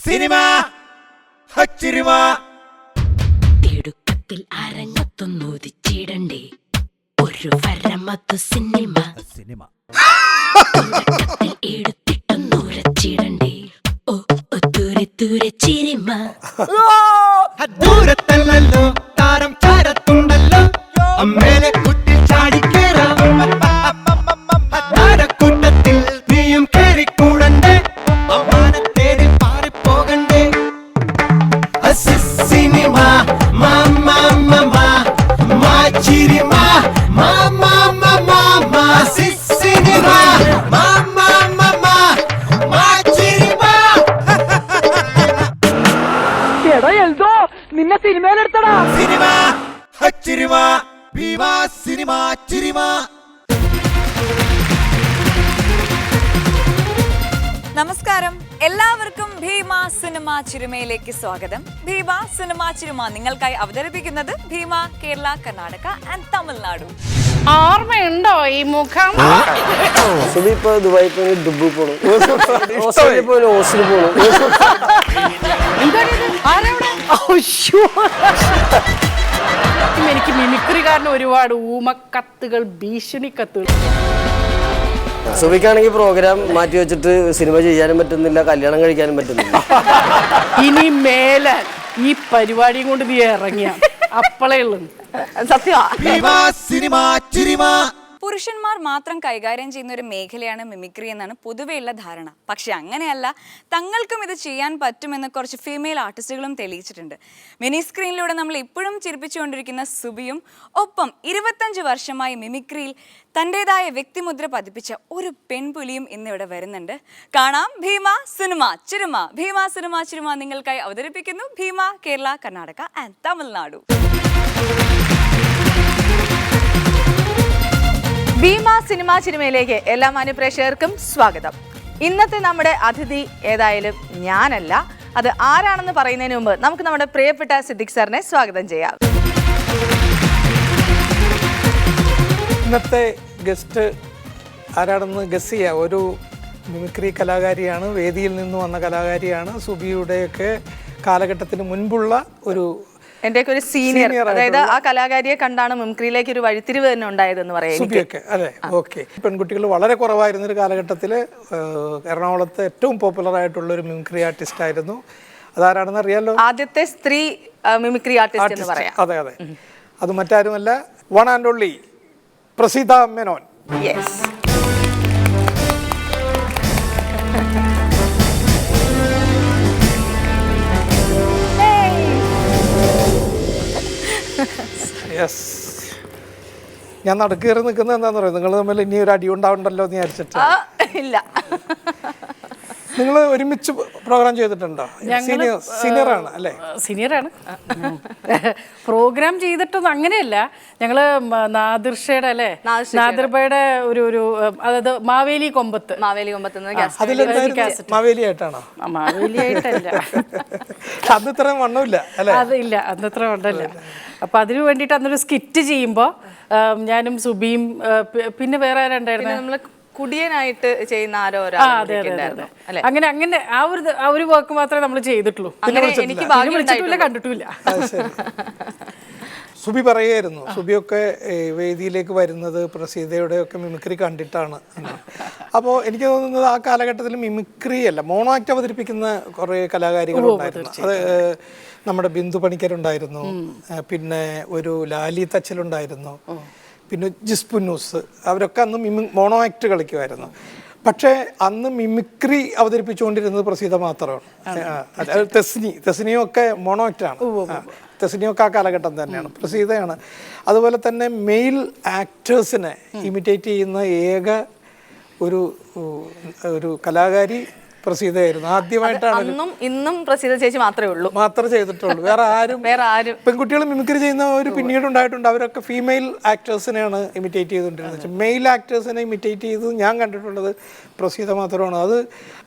Cinema ഹച്ചിരിമ തിടുക്കത്തിൽ അരങ്ങത്തൊന്നുദിച്ചിടണ്ടേ ഒരു വരമതു cinema cinema എടുത്തിട്ടൊന്നുരച്ചിടണ്ടേ ഓ ദൂരെ ദൂരെ ചിരിമ ദൂരത്തല്ലോ താരം ചാരത്തുണ്ടല്ലോ അമ്മേലെ കുട്ടി ചാടിക്കേറാം താരക്കൂട്ടത്തിൽ നീയും കേറിക്കൂടണ്ടേ അമ്മാനെ തേടി പാറിപ്പോകണ്ടേ സിനിമ മാച്ചിരിമ സിനിമ മാച്ചിരിമ നിന്നെ സിനിമയിലെടുത്തടാ. സിനിമ ഹച്ചിരിമ ഭീമ സിനിമ ചിരിമ. നമസ്കാരം, എല്ലാവർക്കും ഭീമ സിനിമ ചിരുമയിലേക്ക് സ്വാഗതം. ഭീമ സിനിമ ചിരുമ നിങ്ങൾക്കായി അവതരിപ്പിക്കുന്നത് ഭീമ കേരള, കർണാടക ആൻഡ് തമിഴ്നാടു. ഓർമ്മയുണ്ടോ ഈ മുഖം? ഇപ്പൊ ദുബായി പോയി ഡുബു പോണു, ഓസ്ട്രേലിയ പോയി ഓസ്ട്രേലിയ പോണു. എനിക്ക് മിമിക്രി കാരണം ഒരുപാട് ഊമക്കത്തുകൾ, ഭീഷണി കത്തുകൾ. സുബിക്കാണെങ്കിൽ പ്രോഗ്രാം മാറ്റി വെച്ചിട്ട് സിനിമ ചെയ്യാനും പറ്റുന്നില്ല, കല്യാണം കഴിക്കാനും പറ്റുന്നില്ല. ഇനി മേലെ ഈ പരിപാടിയും കൊണ്ട് നീ ഇറങ്ങിയ അപ്പളേ ഉള്ളു. സത്യമാ. ഭീമ സിനിമ ചിരിമ. പുരുഷന്മാർ മാത്രം കൈകാര്യം ചെയ്യുന്ന ഒരു മേഖലയാണ് മിമിക്രി എന്നാണ് പൊതുവെയുള്ള ധാരണ. പക്ഷെ അങ്ങനെയല്ല, തങ്ങൾക്കും ഇത് ചെയ്യാൻ പറ്റുമെന്ന് കുറച്ച് ഫീമെയിൽ ആർട്ടിസ്റ്റുകളും തെളിയിച്ചിട്ടുണ്ട്. മിനി സ്ക്രീനിലൂടെ നമ്മൾ ഇപ്പോഴും ചിരിപ്പിച്ചുകൊണ്ടിരിക്കുന്ന സുബിയും ഒപ്പം 25 വർഷമായി മിമിക്രിയിൽ തൻ്റെതായ വ്യക്തിമുദ്ര പതിപ്പിച്ച ഒരു പെൺപുലിയും ഇന്നിവിടെ വരുന്നുണ്ട്. കാണാം ഭീമ സിനിമ ചിരുമ. ഭീമ സിനിമ ചിരുമ നിങ്ങൾക്കായി അവതരിപ്പിക്കുന്നു ഭീമ കേരള, കർണാടക ആൻഡ് തമിഴ്നാടു. ഭീമ സിനിമ സിനിമയിലേക്ക് എല്ലാ മാന്യപ്രേക്ഷകർക്കും സ്വാഗതം. ഇന്നത്തെ നമ്മുടെ അതിഥി ഏതായാലും ഞാനല്ല. അത് ആരാണെന്ന് പറയുന്നതിന് മുമ്പ് നമുക്ക് നമ്മുടെ പ്രിയപ്പെട്ട സിദ്ദിഖ് സാറിനെ സ്വാഗതം ചെയ്യാം. ഇന്നത്തെ ഗസ്റ്റ് ആരാണെന്ന് ഗസ് ചെയ്യാം. ഒരു മിമിക്രി കലാകാരിയാണ്, വേദിയിൽ നിന്ന് വന്ന കലാകാരിയാണ്. സുബിയുടെയൊക്കെ കാലഘട്ടത്തിന് മുൻപുള്ള ഒരു എന്റെയൊക്കെ ഒരു സീനിയർ, അതായത് ആ കലാകാരിയെ കണ്ടാണ് മിമിക്രിയിലേക്ക് ഒരു വഴിത്തിരിവ് തന്നെ ഉണ്ടായതെന്ന് പറയാം. സുബിയൊക്കെ അതെ, ഓക്കെ. പെൺകുട്ടികൾ വളരെ കുറവായിരുന്നൊരു കാലഘട്ടത്തിൽ എറണാകുളത്ത് ഏറ്റവും പോപ്പുലർ ആയിട്ടുള്ള ഒരു മിമിക്രി ആർട്ടിസ്റ്റ് ആയിരുന്നു. അതാരാണെന്ന് അറിയാലോ? ആദ്യത്തെ സ്ത്രീ മിമിക്രി ആർട്ടിസ്റ്റ് എന്ന് പറയാം. അതെ അതെ, അത് മറ്റാരുമല്ല, one and only Praseetha Menon. Yes. Yes. ഞാൻ നടുക്കേറി നിൽക്കുന്നത് എന്താന്ന് പറയുന്നത്, നിങ്ങൾ തമ്മിൽ ഇനി ഒരു അടി ഉണ്ടാവണ്ടല്ലോ എന്ന് വിചാരിച്ചിട്ട്. ഇല്ല, നിങ്ങൾ ഒരുമിച്ച് പ്രോഗ്രാം ചെയ്തിട്ടുണ്ടോ? സീനിയറാണ് അല്ലേ? സീനിയറാണ്. പ്രോഗ്രാം ചെയ്തിട്ടൊന്നും അങ്ങനെയല്ല. ഞങ്ങള് നാദിർഷയുടെ അല്ലേ, നാദിർബയുടെ ഒരു അതായത് മാവേലി കൊമ്പത്ത് മാവേലി ആയിട്ടാണോ? മാവേലി ആയിട്ടല്ല, അന്ന് ഇത്രയും വണ്ണമില്ല അല്ലേ? അതില്ല, അന്നത്ര വണ്ണല്ല. അപ്പൊ അതിനു വേണ്ടിയിട്ട് അന്നൊരു സ്കിറ്റ് ചെയ്യുമ്പോ ഞാനും സുബിയും പിന്നെ വേറെ ആരുണ്ടായിരുന്നു, നമ്മള് കുടിയനായിട്ട് ചെയ്യുന്ന ആരോ അങ്ങനെ അങ്ങനെ ആ ഒരു വർക്ക് മാത്രമേ നമ്മൾ ചെയ്തിട്ടുള്ളൂ. എനിക്ക് കണ്ടിട്ടില്ല. സുബി പറയുമായിരുന്നു, സുബിയൊക്കെ വേദിയിലേക്ക് വരുന്നത് പ്രസീതയുടെ ഒക്കെ മിമിക്രി കണ്ടിട്ടാണ്. അപ്പോൾ എനിക്ക് തോന്നുന്നത് ആ കാലഘട്ടത്തിൽ മിമിക്രി അല്ല, മോണോ ആക്ട് അവതരിപ്പിക്കുന്ന കുറേ കലാകാരികളുണ്ടായിരുന്നു. അത് നമ്മുടെ ബിന്ദു പണിക്കരുണ്ടായിരുന്നു, പിന്നെ ഒരു ലാലി തച്ചലുണ്ടായിരുന്നു, പിന്നെ ജിസ്പുന്നൂസ്. അവരൊക്കെ അന്ന് മോണോ ആക്ട് കളിക്കുമായിരുന്നു. പക്ഷേ അന്ന് മിമിക്രി അവതരിപ്പിച്ചുകൊണ്ടിരുന്നത് പ്രസീത മാത്രമാണ്. തെസ്നിയൊക്കെ മോണോ ആക്ടാണ്. തെസ്നിയൊക്കെ ആ കാലഘട്ടം തന്നെയാണ്. പ്രസീതയാണ്. അതുപോലെ തന്നെ മെയിൽ ആക്ടേഴ്സിനെ ഇമിറ്റേറ്റ് ചെയ്യുന്ന ഏക ഒരു കലാകാരി പ്രസീതയായിരുന്നു. ആദ്യമായിട്ടാണ്. ഇന്നും പ്രസീത ചേച്ചി മാത്രമേ ചെയ്തിട്ടുള്ളൂ. വേറെ ആരും പെൺകുട്ടികൾ മിമിക്രി ചെയ്യുന്നവർ പിന്നീട് ഉണ്ടായിട്ടുണ്ട്. അവരൊക്കെ ഫീമെയിൽ ആക്ടേഴ്സിനെയാണ് ഇമിറ്റേറ്റ് ചെയ്തുകൊണ്ടിരുന്നത്. മെയിൽ ആക്ടേഴ്സിനെ ഇമിറ്റേറ്റ് ചെയ്ത് ഞാൻ കണ്ടിട്ടുള്ളത് പ്രസീത മാത്രമാണ്. അത്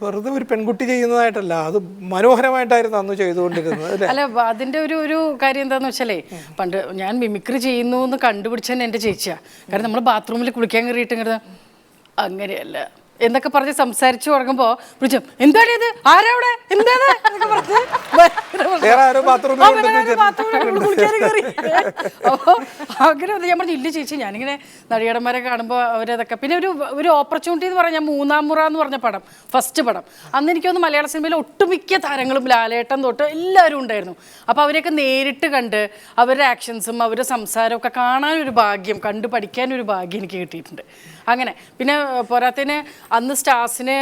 വെറുതെ ഒരു പെൺകുട്ടി ചെയ്യുന്നതായിട്ടല്ല, അത് മനോഹരമായിട്ടായിരുന്നു അന്ന് ചെയ്തുകൊണ്ടിരുന്നത്. അല്ല, അതിന്റെ ഒരു കാര്യം എന്താന്ന് വെച്ചാലേ, പണ്ട് ഞാൻ മിമിക്രി ചെയ്യുന്നു എന്ന് കണ്ടുപിടിച്ചതന്നെ എൻ്റെ ചേച്ചിയാ. കാരണം നമ്മൾ ബാത്റൂമിൽ കുളിക്കാൻ കയറിയിട്ട് അങ്ങനെയല്ല, എന്നൊക്കെ പറഞ്ഞ് സംസാരിച്ചു തുടങ്ങുമ്പോ വിളിച്ചു എന്താണ് ഇത് ആരവിടെ എന്താണ് എന്നൊക്കെ പറഞ്ഞ് വേറെ ആരോ ബാത്റൂമിൽ ആ, വേറെ ആരോ ബാത്റൂമിൽ കുളിക്കാൻ കയറി. അപ്പൊ അങ്ങനെ വന്ന് ഞാൻ പറഞ്ഞു ഇല്ല ചേച്ചി ഞാനിങ്ങനെ നടികടന്മാരെ കാണുമ്പോൾ അവരതൊക്കെ പിന്നെ ഒരു ഓപ്പർച്യൂണിറ്റി എന്ന് പറഞ്ഞാൽ മൂന്നാം മുറ എന്ന് പറഞ്ഞ പടം ഫസ്റ്റ് പടം അന്ന് എനിക്കൊന്ന് മലയാള സിനിമയിലെ ഒട്ടുമിക്ക താരങ്ങളും ലാലേട്ടൻ തൊട്ട് എല്ലാവരും ഉണ്ടായിരുന്നു. അപ്പോൾ അവരെയൊക്കെ നേരിട്ട് കണ്ട് അവരുടെ ആക്ഷൻസും അവരുടെ സംസാരവും ഒക്കെ കാണാനൊരു ഭാഗ്യം കണ്ടു പഠിക്കാനൊരു ഭാഗ്യം എനിക്ക് കിട്ടിയിട്ടുണ്ട്. അങ്ങനെ പിന്നെ പോരാത്തതിന് അന്ന് സ്റ്റാർസിനെ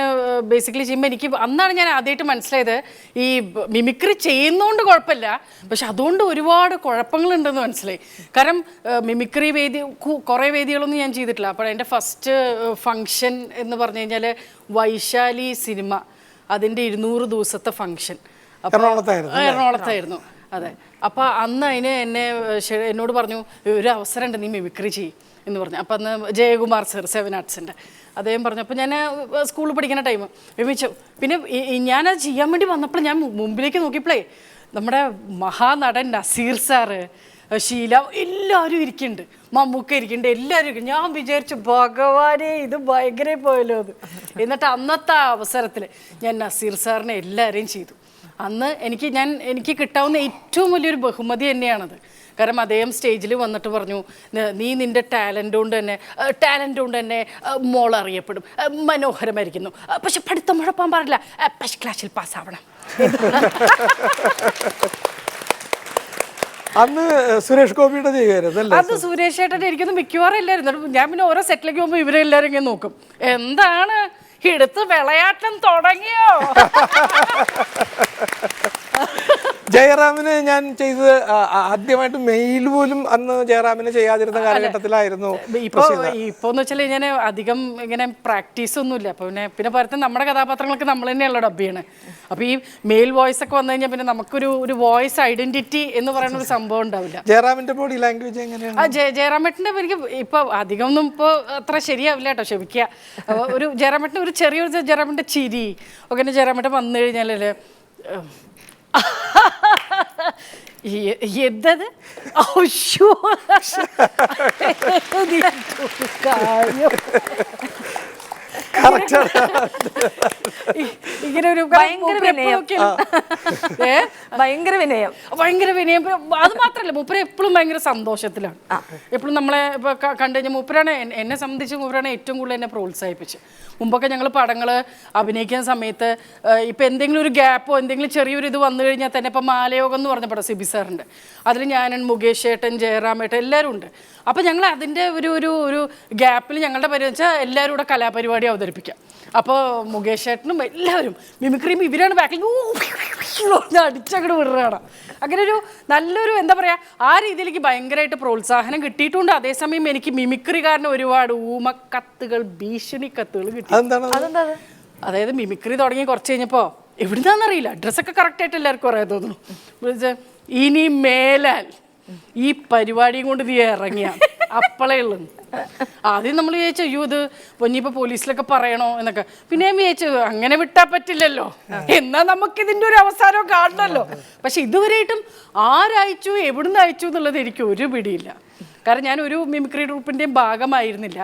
ബേസിക്കലി ചെയ്യുമ്പോൾ എനിക്ക് അന്നാണ് ഞാൻ ആദ്യമായിട്ട് മനസ്സിലായത് ഈ മിമിക്രി ചെയ്യുന്നതുകൊണ്ട് കുഴപ്പമില്ല, പക്ഷെ അതുകൊണ്ട് ഒരുപാട് കുഴപ്പങ്ങളുണ്ടെന്ന് മനസ്സിലായി. കാരണം മിമിക്രി കുറേ വേദികളൊന്നും ഞാൻ ചെയ്തിട്ടില്ല. അപ്പോൾ എൻ്റെ ഫസ്റ്റ് ഫങ്ഷൻ എന്ന് പറഞ്ഞു കഴിഞ്ഞാൽ വൈശാലി സിനിമ അതിൻ്റെ 200 ദിവസത്തെ ഫങ്ഷൻ എറണാകുളത്തായിരുന്നു. അതെ. അപ്പോൾ അന്ന് അതിന് എന്നോട് പറഞ്ഞു ഒരു അവസരമുണ്ട് നീ മിമിക്രി ചെയ്യും എന്ന് പറഞ്ഞു. അപ്പം അന്ന് ജയകുമാർ സർ 7 ആർട്സിൻ്റെ അദ്ദേഹം പറഞ്ഞു. അപ്പോൾ ഞാൻ സ്കൂളിൽ പഠിക്കുന്ന ടൈം വിമിച്ചു. പിന്നെ ഞാനത് ചെയ്യാൻ വേണ്ടി വന്നപ്പോൾ ഞാൻ മുമ്പിലേക്ക് നോക്കിയപ്പോഴേ നമ്മുടെ മഹാനടൻ നസീർ സാറ് ഷീല എല്ലാവരും ഇരിക്കുന്നുണ്ട്, മമ്മൂക്ക ഇരിക്കുന്നുണ്ട്, എല്ലാവരും ഇരിക്കും. ഞാൻ വിചാരിച്ചു ഭഗവാനെ ഇത് ഭയങ്കര പോയല്ലോ അത്. എന്നിട്ട് അന്നത്തെ അവസരത്തിൽ ഞാൻ നസീർ സാറിനെ എല്ലാവരെയും ചെയ്തു. അന്ന് എനിക്ക് കിട്ടാവുന്ന ഏറ്റവും വലിയൊരു ബഹുമതി തന്നെയാണത്. കാരണം അദ്ദേഹം സ്റ്റേജിൽ വന്നിട്ട് പറഞ്ഞു നീ നിൻ്റെ ടാലൻ്റ് കൊണ്ട് തന്നെ മോൾ അറിയപ്പെടും, മനോഹരമായിരിക്കുന്നു, പക്ഷെ പഠിത്തം മുഴപ്പാൻ പാടില്ല, ഫസ്റ്റ് ക്ലാസ്സിൽ പാസ്സാവണം. അന്ന് സുരേഷ് ഗോപിയുടെ ചെയ്യുമായിരുന്നു. അത് സുരേഷ് ചേട്ടൻ എനിക്കൊന്നും മിക്കവാറും ഇല്ലായിരുന്നു. ഞാൻ പിന്നെ ഓരോ സെറ്റിലേക്ക് പോകുമ്പോൾ ഇവരെല്ലാവരും ഇങ്ങനെ നോക്കും, എന്താണ് എടുത്ത് വിളയാട്ടം തുടങ്ങിയോ. ജയറാമിന് ഞാൻ ചെയ്തത് ആദ്യമായിട്ട് മെയിൽ പോലും അന്ന് ജയറാമിന് ചെയ്യാതിരുന്ന കാലഘട്ടത്തിലായിരുന്നു. ഇപ്പോന്ന് വെച്ചാൽ ഞാൻ അധികം ഇങ്ങനെ പ്രാക്ടീസ് ഒന്നുമില്ല. അപ്പൊ പിന്നെ പരത്തെ നമ്മുടെ കഥാപാത്രങ്ങൾക്ക് നമ്മൾ തന്നെയുള്ള ഡബ് ചെയ്യണേ. അപ്പൊ ഈ മെയിൽ വോയിസ് ഒക്കെ വന്നു കഴിഞ്ഞാൽ പിന്നെ നമുക്കൊരു വോയിസ് ഐഡന്റിറ്റി എന്ന് പറയുന്ന ഒരു സംഭവം ഉണ്ടാവില്ല. ജയറാമിന്റെ ബോഡി ലാംഗ്വേജ് എങ്ങനെയാണ്? ജയറാമേട്ടൻ്റെ എനിക്ക് ഇപ്പൊ അധികം ഒന്നും ഇപ്പൊ അത്ര ശരിയാവില്ല കേട്ടോ, ക്ഷമിക്കുക. ഒരു ജയറാമേട്ടൻ്റെ ഒരു ചെറിയൊരു ജയറാമേട്ടൻ്റെ ചിരി ഒക്കെ ജയറാമേട്ടൻ വന്നു കഴിഞ്ഞാലല്ലേ എന്തത് ഇങ്ങനെ ഒരു ഭയങ്കര വിനയം. അത് മാത്രല്ല മൂപ്പര് എപ്പോഴും ഭയങ്കര സന്തോഷത്തിലാണ്. എപ്പോഴും നമ്മളെ ഇപ്പൊ കണ്ടു കഴിഞ്ഞാൽ മൂപ്പരാണ് എന്നെ സംബന്ധിച്ച് മൂപ്പരാണ് ഏറ്റവും കൂടുതൽ എന്നെ പ്രോത്സാഹിപ്പിച്ചത്. മുമ്പൊക്കെ ഞങ്ങൾ പടങ്ങൾ അഭിനയിക്കുന്ന സമയത്ത് ഇപ്പം എന്തെങ്കിലും ഒരു ഗ്യാപ്പോ എന്തെങ്കിലും ചെറിയൊരു ഇത് വന്നു കഴിഞ്ഞാൽ തന്നെ ഇപ്പം മാലയോഗം എന്ന് പറഞ്ഞ പടം സിബി സാറിൻ്റെ അതിൽ ഞാനും മുകേഷ് ഏട്ടൻ ജയറാമേട്ടൻ എല്ലാവരും ഉണ്ട്. അപ്പം ഞങ്ങൾ അതിൻ്റെ ഒരു ഗ്യാപ്പിൽ ഞങ്ങളുടെ പരിപാടി വെച്ചാൽ എല്ലാവരും കൂടെ കലാപരിപാടി അവതരിപ്പിക്കാം. അപ്പോൾ മുകേഷ് ഏട്ടനും എല്ലാവരും മിമിക്രിയും ഇവരാണ് ബാക്കിൽ അടിച്ചങ്ങോട്ട് വിടുകയാണ്. അങ്ങനെ ഒരു നല്ലൊരു എന്താ പറയുക ആ രീതിയിലേക്ക് ഭയങ്കരമായിട്ട് പ്രോത്സാഹനം കിട്ടിയിട്ടുണ്ട്. അതേസമയം എനിക്ക് മിമിക്രി കാരണം ഒരുപാട് ഊമക്കത്തുകൾ ഭീഷണി കത്തുകൾ കിട്ടി. അതായത് മിമിക്രി തുടങ്ങി കുറച്ച് കഴിഞ്ഞപ്പോൾ എവിടുന്നാന്നറിയില്ല അഡ്രസ്സൊക്കെ കറക്റ്റായിട്ട് എല്ലാവർക്കും അറിയാൻ തോന്നുന്നു. ഇനി മേലാൽ ഈ പരിപാടിയും കൊണ്ട് നീ ഇറങ്ങിയ അപ്പളേ ഉള്ളു. ആദ്യം നമ്മൾ വിചാരിച്ചു അയ്യോ ഇത് പൊന്നിപ്പോൾ പോലീസിലൊക്കെ പറയണോ എന്നൊക്കെ. പിന്നെ ഞാൻ വിചാരിച്ചു അങ്ങനെ വിട്ടാൽ പറ്റില്ലല്ലോ, എന്നാൽ നമുക്കിതിൻ്റെ ഒരു അവസാനം കാണണമല്ലോ. പക്ഷെ ഇതുവരെയായിട്ടും ആരയച്ചു എവിടുന്ന് അയച്ചു എന്നുള്ളത് എനിക്ക് ഒരു പിടിയില്ല. കാരണം ഞാൻ ഒരു മിമിക്രി ഗ്രൂപ്പിൻ്റെയും ഭാഗമായിരുന്നില്ല.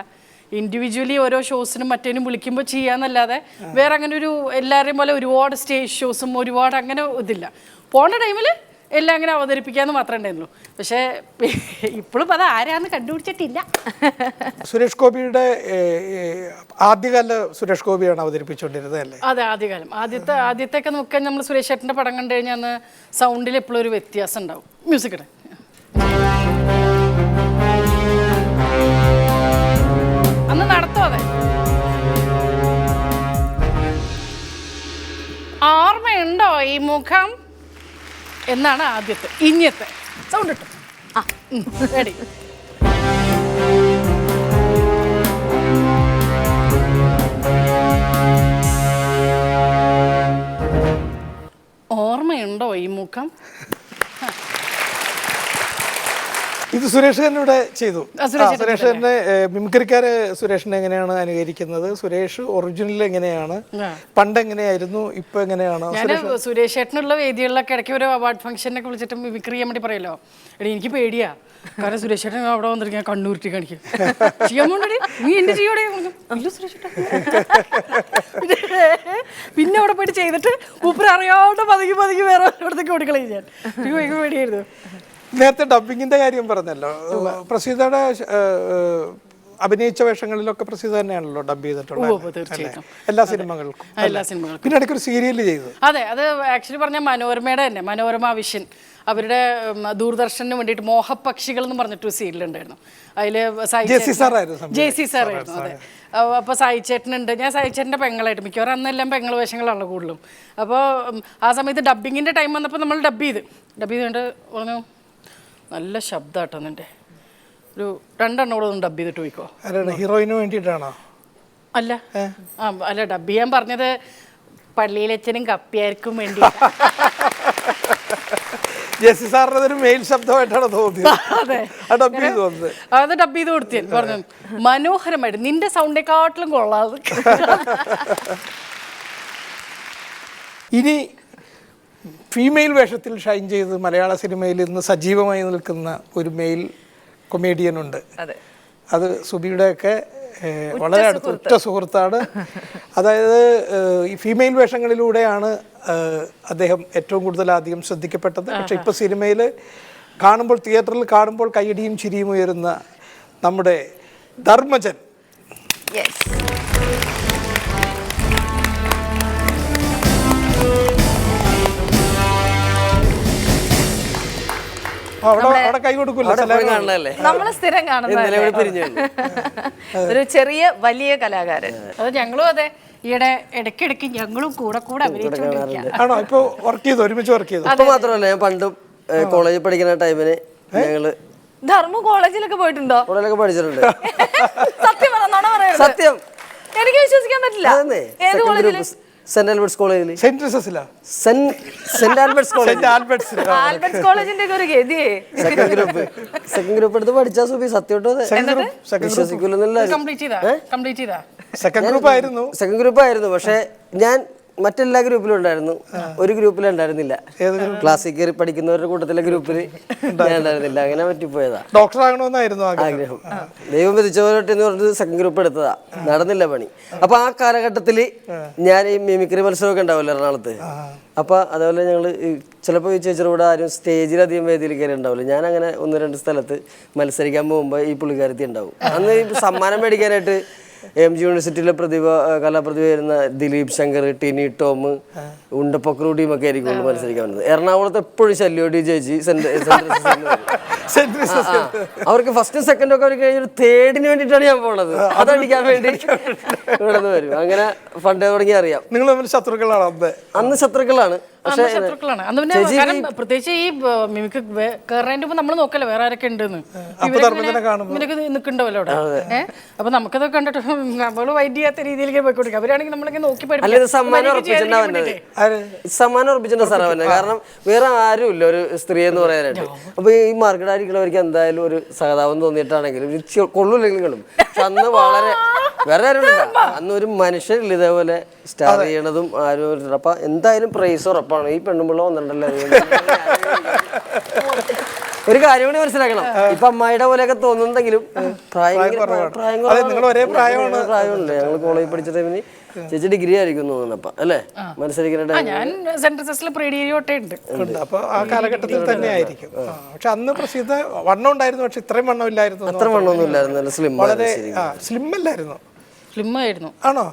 ഇൻഡിവിജ്വലി ഓരോ ഷോസിനും മറ്റേനും വിളിക്കുമ്പോൾ ചെയ്യാന്നല്ലാതെ വേറെ അങ്ങനെ ഒരു എല്ലാവരെയും പോലെ ഒരുപാട് സ്റ്റേജ് ഷോസും ഒരുപാട് അങ്ങനെ ഇതില്ല. പോണ ടൈമിൽ എല്ലാം അങ്ങനെ അവതരിപ്പിക്കാന്ന് മാത്രമേ ഉണ്ടായിരുന്നുള്ളൂ. പക്ഷേ ഇപ്പോഴും അത് ആരാന്ന് കണ്ടുപിടിച്ചിട്ടില്ല. സുരേഷ് ഗോപിയുടെ ആദ്യകാല സുരേഷ് ഗോപിയാണ് അവതരിപ്പിച്ചുകൊണ്ടിരുന്നത് അല്ലേ? അതെ, ആദ്യകാലം ആദ്യത്തെയൊക്കെ നോക്കാൻ നമ്മൾ സുരേഷ് ചേട്ടൻ്റെ പടം കണ്ടു കഴിഞ്ഞാൽ അന്ന് സൗണ്ടിൽ എപ്പോഴും ഒരു വ്യത്യാസം ഉണ്ടാവും. മ്യൂസിക് ഇട അന്ന് നടത്തും. അതെ, ഓർമ്മയുണ്ടോ ഈ മുഖം എന്നാണ് ആദ്യത്തെ. ഇനിയത്തെ സൗണ്ട് ഇട്ടു. റെഡി. ഓർമ്മയുണ്ടോ ഈ മുഖം? ഇത് സുരേഷ് തന്നെ ഇവിടെ ചെയ്തു. സുരേഷ് സുരേഷ് തന്നെ മിമിക്രിക്കാര് സുരേഷിനെ എങ്ങനെയാണ് അനുകരിക്കുന്നത്, സുരേഷ് ഒറിജിനൽ എങ്ങനെയാണ്, പണ്ട് എങ്ങനെയായിരുന്നു, ഇപ്പൊ എങ്ങനെയാണ്? ഞാൻ സുരേഷ് ചേട്ടനുള്ള വേദികളിലൊക്കെ ഇടയ്ക്ക് ഒരു അവാർഡ് ഫംഗ്ഷനൊക്കെ വിളിച്ചിട്ട് മിമിക്രി ചെയ്യാൻ വേണ്ടി പറയല്ലോ, എടി എനിക്ക് പേടിയാ, കാരണം സുരേഷ് ചേട്ടൻ അവിടെ വന്നിരിക്കാൻ കണ്ണൂരിട്ടി കാണിക്കും, ചെയ്യാൻ പോണ്ടേ നീ എന്റെ ചെയ്യോടെ, സുരേഷ് ചേട്ടാ. പിന്നെ അവിടെ പോയിട്ട് ചെയ്തിട്ട് മൂപ്പര് അറിയാണ്ട് പതുക്കി പതുക്കി വേറെ ഇവിടത്തേക്ക് ഓടിക്കളയും ഞാൻ. എനിക്ക് ഭയങ്കര പേടിയായിരുന്നു. നേരത്തെ ഡബിങ്ങിന്റെ കാര്യം പറഞ്ഞല്ലോ, പ്രസീതയുടെ അഭിനയിച്ച വേഷങ്ങളിലൊക്കെ പ്രസീത തന്നെയാണല്ലോ ഡബ് ചെയ്തിട്ടുള്ളത് തീർച്ചയായിട്ടും എല്ലാ സിനിമകൾക്കും. എല്ലാ സിനിമകൾക്കും. പിന്നെ ഇടയ്ക്ക് ഒരു സീരിയൽ ചെയ്തു. അതെ, അത് ആക്ച്വലി പറഞ്ഞാൽ മനോരമയുടെ തന്നെ, മനോരമ വിഷൻ അവരുടെ ദൂരദർശന് വേണ്ടിയിട്ട് മോഹപക്ഷികൾ എന്ന് പറഞ്ഞിട്ടൊരു സീരിയലുണ്ടായിരുന്നു. അതില് ജെ സി സാറായിരുന്നു. അതെ, അപ്പോൾ സായി ചേട്ടനുണ്ട്, ഞാൻ സായി ചേട്ടൻ്റെ പെങ്ങളായിട്ട്, മിക്കവാറും അന്നെല്ലാം പെങ്ങൾ വേഷങ്ങളാണല്ലോ കൂടുതലും. അപ്പോൾ ആ സമയത്ത് ഡബ്ബിങ്ങിൻ്റെ ടൈം വന്നപ്പോൾ നമ്മൾ ഡബ് ചെയ്തുകൊണ്ട് പറഞ്ഞു നല്ല ശബ്ദമാട്ടോ നിൻ്റെ, ഒരു 2 എണ്ണം കൂടെ ഒന്ന് ഡബ് ചെയ്തിട്ട് പോയിക്കോ. ഹീറോയിന് വേണ്ടിയിട്ടാണോ? അല്ല അല്ല, ഡബ് ചെയ്യാൻ പറഞ്ഞത് പള്ളിയിലച്ഛനും കപ്പിയാർക്കും വേണ്ടി. ജെസ്സി സാറിന് ഒരു മെയിൽ ശബ്ദമായിട്ടാണ് തോന്നിയത്. അതെ, അത് ഡബ് ചെയ്ത് കൊടുത്തേ പറഞ്ഞു മനോഹരമായിട്ട്, നിന്റെ സൗണ്ടേക്കാട്ടിലും കൊള്ളാതെ. ഇനി ഫീമെയിൽ വേഷത്തിൽ ഷൈൻ ചെയ്ത് മലയാള സിനിമയിൽ ഇന്ന് സജീവമായി നിൽക്കുന്ന ഒരു മെയിൽ കൊമേഡിയനുണ്ട്. അത് സുബിയുടെയൊക്കെ വളരെ അടുത്ത ഉറ്റ സുഹൃത്താണ്. അതായത് ഈ ഫീമെയിൽ വേഷങ്ങളിലൂടെയാണ് അദ്ദേഹം ഏറ്റവും കൂടുതൽ ആദ്യം ശ്രദ്ധിക്കപ്പെട്ടത്. പക്ഷെ ഇപ്പോൾ സിനിമയിൽ കാണുമ്പോൾ, തിയേറ്ററിൽ കാണുമ്പോൾ കയ്യടിയും ചിരിയും ഉയരുന്ന നമ്മുടെ ധർമ്മജൻ. അവിടെ കൈ കൊടുക്കില്ല, നമ്മള് സ്ഥിരം കാണുന്ന ഒരു ചെറിയ വലിയ കലാകാരൻ. അത് ഞങ്ങളും അതെ, ഈയിടെ ഇടയ്ക്കിടയ്ക്ക് ഞങ്ങളും കൂടെ അഭിനയിച്ചുകൊണ്ടിരിക്കുകയാണ്. ആണോ? ഇപ്പൊ ഒരുമിച്ച് വർക്ക് ചെയ്തു? അപ്പൊ മാത്രമല്ല, ഞാൻ പണ്ടും കോളേജിൽ പഠിക്കുന്ന ടൈമിന് ഞങ്ങള് ധർമ്മ കോളേജിലൊക്കെ പോയിട്ടുണ്ടോ? കോളേജിലൊക്കെ പഠിച്ചിട്ടുണ്ട്. സത്യം സത്യം, എനിക്ക് വിശ്വസിക്കാൻ പറ്റില്ല. ഏത് കോളേജില്? സെന്റ് ആൽബർട്ട്സ് കോളേജിൽ. സെന്റ് ആൽബർട്ട്സ് കോളേജിന്റെ ഒരു ഗതിയേ. സെക്കൻഡ് ഗ്രൂപ്പ് എടുത്ത് പഠിച്ചാ സുബി, സത്യം വിശ്വസിക്കൂലെന്നല്ല. സെക്കൻഡ് ഗ്രൂപ്പ് ആയിരുന്നു. പക്ഷെ ഞാൻ മറ്റെല്ലാ ഗ്രൂപ്പിലും ഉണ്ടായിരുന്നു, ഒരു ഗ്രൂപ്പിലും ഉണ്ടായിരുന്നില്ല. ക്ലാസ്സിൽ കയറി പഠിക്കുന്നവരുടെ കൂട്ടത്തിലെ ഗ്രൂപ്പിൽ ഞാൻ ഉണ്ടായിരുന്നില്ല. അങ്ങനെ പറ്റിപ്പോയതാ. ഡോക്ടർ ആകണമെന്നായിരുന്നു ആഗ്രഹം. ദൈവം വിധിച്ചവരോട്ടെന്ന് പറഞ്ഞിട്ട് സെക്കൻഡ് ഗ്രൂപ്പ് എടുത്തതാ, നടന്നില്ല പണി. അപ്പൊ ആ കാലഘട്ടത്തിൽ ഞാൻ ഈ മിമിക്രി മത്സരമൊക്കെ ഉണ്ടാവില്ല എറണാകുളത്ത്. അപ്പൊ അതേപോലെ ഞങ്ങള് ചിലപ്പോൾ ഈ ചേച്ചിയുടെ കൂടെ ആരും സ്റ്റേജിലധികം വേദിയിൽ കയറി ഉണ്ടാവില്ല. ഞാൻ അങ്ങനെ 1-2 സ്ഥലത്ത് മത്സരിക്കാൻ പോകുമ്പോൾ ഈ പുള്ളിക്കാരത്തി ഉണ്ടാവും. അന്ന് ഈ സമ്മാനം മേടിക്കാനായിട്ട് MG യൂണിവേഴ്സിറ്റിയിലെ കലാപ്രതിഭ വരുന്ന ദിലീപ് ശങ്കർ, ടിനി ടോം, ഉണ്ടപ്പൊക്രൂടിയും ഒക്കെ ആയിരിക്കും മത്സരിക്കാൻ വന്നത്. എറണാകുളത്ത് എപ്പോഴും ശല്യോടി ചേച്ചി അവർക്ക് ഫസ്റ്റും സെക്കൻഡും ഒക്കെ അവർ കഴിഞ്ഞൊരു തേർഡിന് വേണ്ടിയിട്ടാണ് ഞാൻ പോണത്. അതടിക്കാൻ വേണ്ടി ഇവിടെ നിന്ന് വരും. അങ്ങനെ ഫണ്ട് തുടങ്ങി അറിയാം. നിങ്ങൾ തമ്മിൽ ശത്രുക്കളാണ്? അന്ന് ശത്രുക്കളാണ്. പ്രത്യേകിച്ച് ഈ മിമിക്ക് കയറേണ്ട നമ്മൾ നോക്കല്ലോ വേറെ ആരൊക്കെ ഉണ്ടെന്ന്, ഇവരൊക്കെ നിൽക്കണ്ടാവല്ലോ അവിടെ. അപ്പൊ നമുക്കത് കണ്ടിട്ട് നമ്മള് വൈറ്റ് ചെയ്യാത്ത രീതിയിലേക്ക് പോയിക്കൊടുക്കുക. അവരാണെങ്കിൽ നമ്മളൊക്കെ നോക്കി സമ്മാനം ഉറപ്പിച്ചിട്ടുണ്ട് സാറേ. കാരണം വേറെ ആരും ഇല്ല ഒരു സ്ത്രീ എന്ന് പറയാനായിട്ട്. അപ്പൊ ഈ മാർക്കറ്റായിരിക്കുന്നവർക്ക് എന്തായാലും ഒരു സഹതാപം തോന്നിയിട്ടാണെങ്കിലും കൊള്ളൂല്ലെങ്കിലും. പക്ഷെ അന്ന് വളരെ വേറെ ആരും അന്ന് ഒരു മനുഷ്യരില്ല ഇതേപോലെ സ്റ്റാർ ചെയ്യണതും ആരും. അപ്പൊ എന്തായാലും പ്രൈസ് ഉറപ്പാണ്. ഈ പെണ്ണുമ്പിള്ള വന്നിട്ടുണ്ടല്ലോ. ഒരു കാര്യം കൂടി മനസ്സിലാക്കണം, ഇപ്പൊ അമ്മായിയുടെ പോലെയൊക്കെ തോന്നുന്നുണ്ടെങ്കിലും പ്രായമുണ്ട്. ഞങ്ങൾ കോളേജിൽ പഠിച്ച ടൈമിന് ചേച്ചി ഡിഗ്രി ആയിരിക്കും തോന്നുന്നപ്പ അല്ലേ മത്സരിക്കുന്ന. ഞാൻ സെൻട്രൽ ഉണ്ട്. അപ്പൊ ആ കാലഘട്ടത്തിൽ തന്നെ ആയിരിക്കും. പക്ഷെ അന്ന് പ്രസിദ്ധ വണ്ണം ഉണ്ടായിരുന്നു, പക്ഷെ ഇത്രയും വണ്ണം ഇല്ലായിരുന്നു. അത്ര വണ്ണമൊന്നും ഇല്ലായിരുന്നു. സ്ലിം അല്ലായിരുന്നു. സ്ലിം ആയിരുന്നു. ആണോ?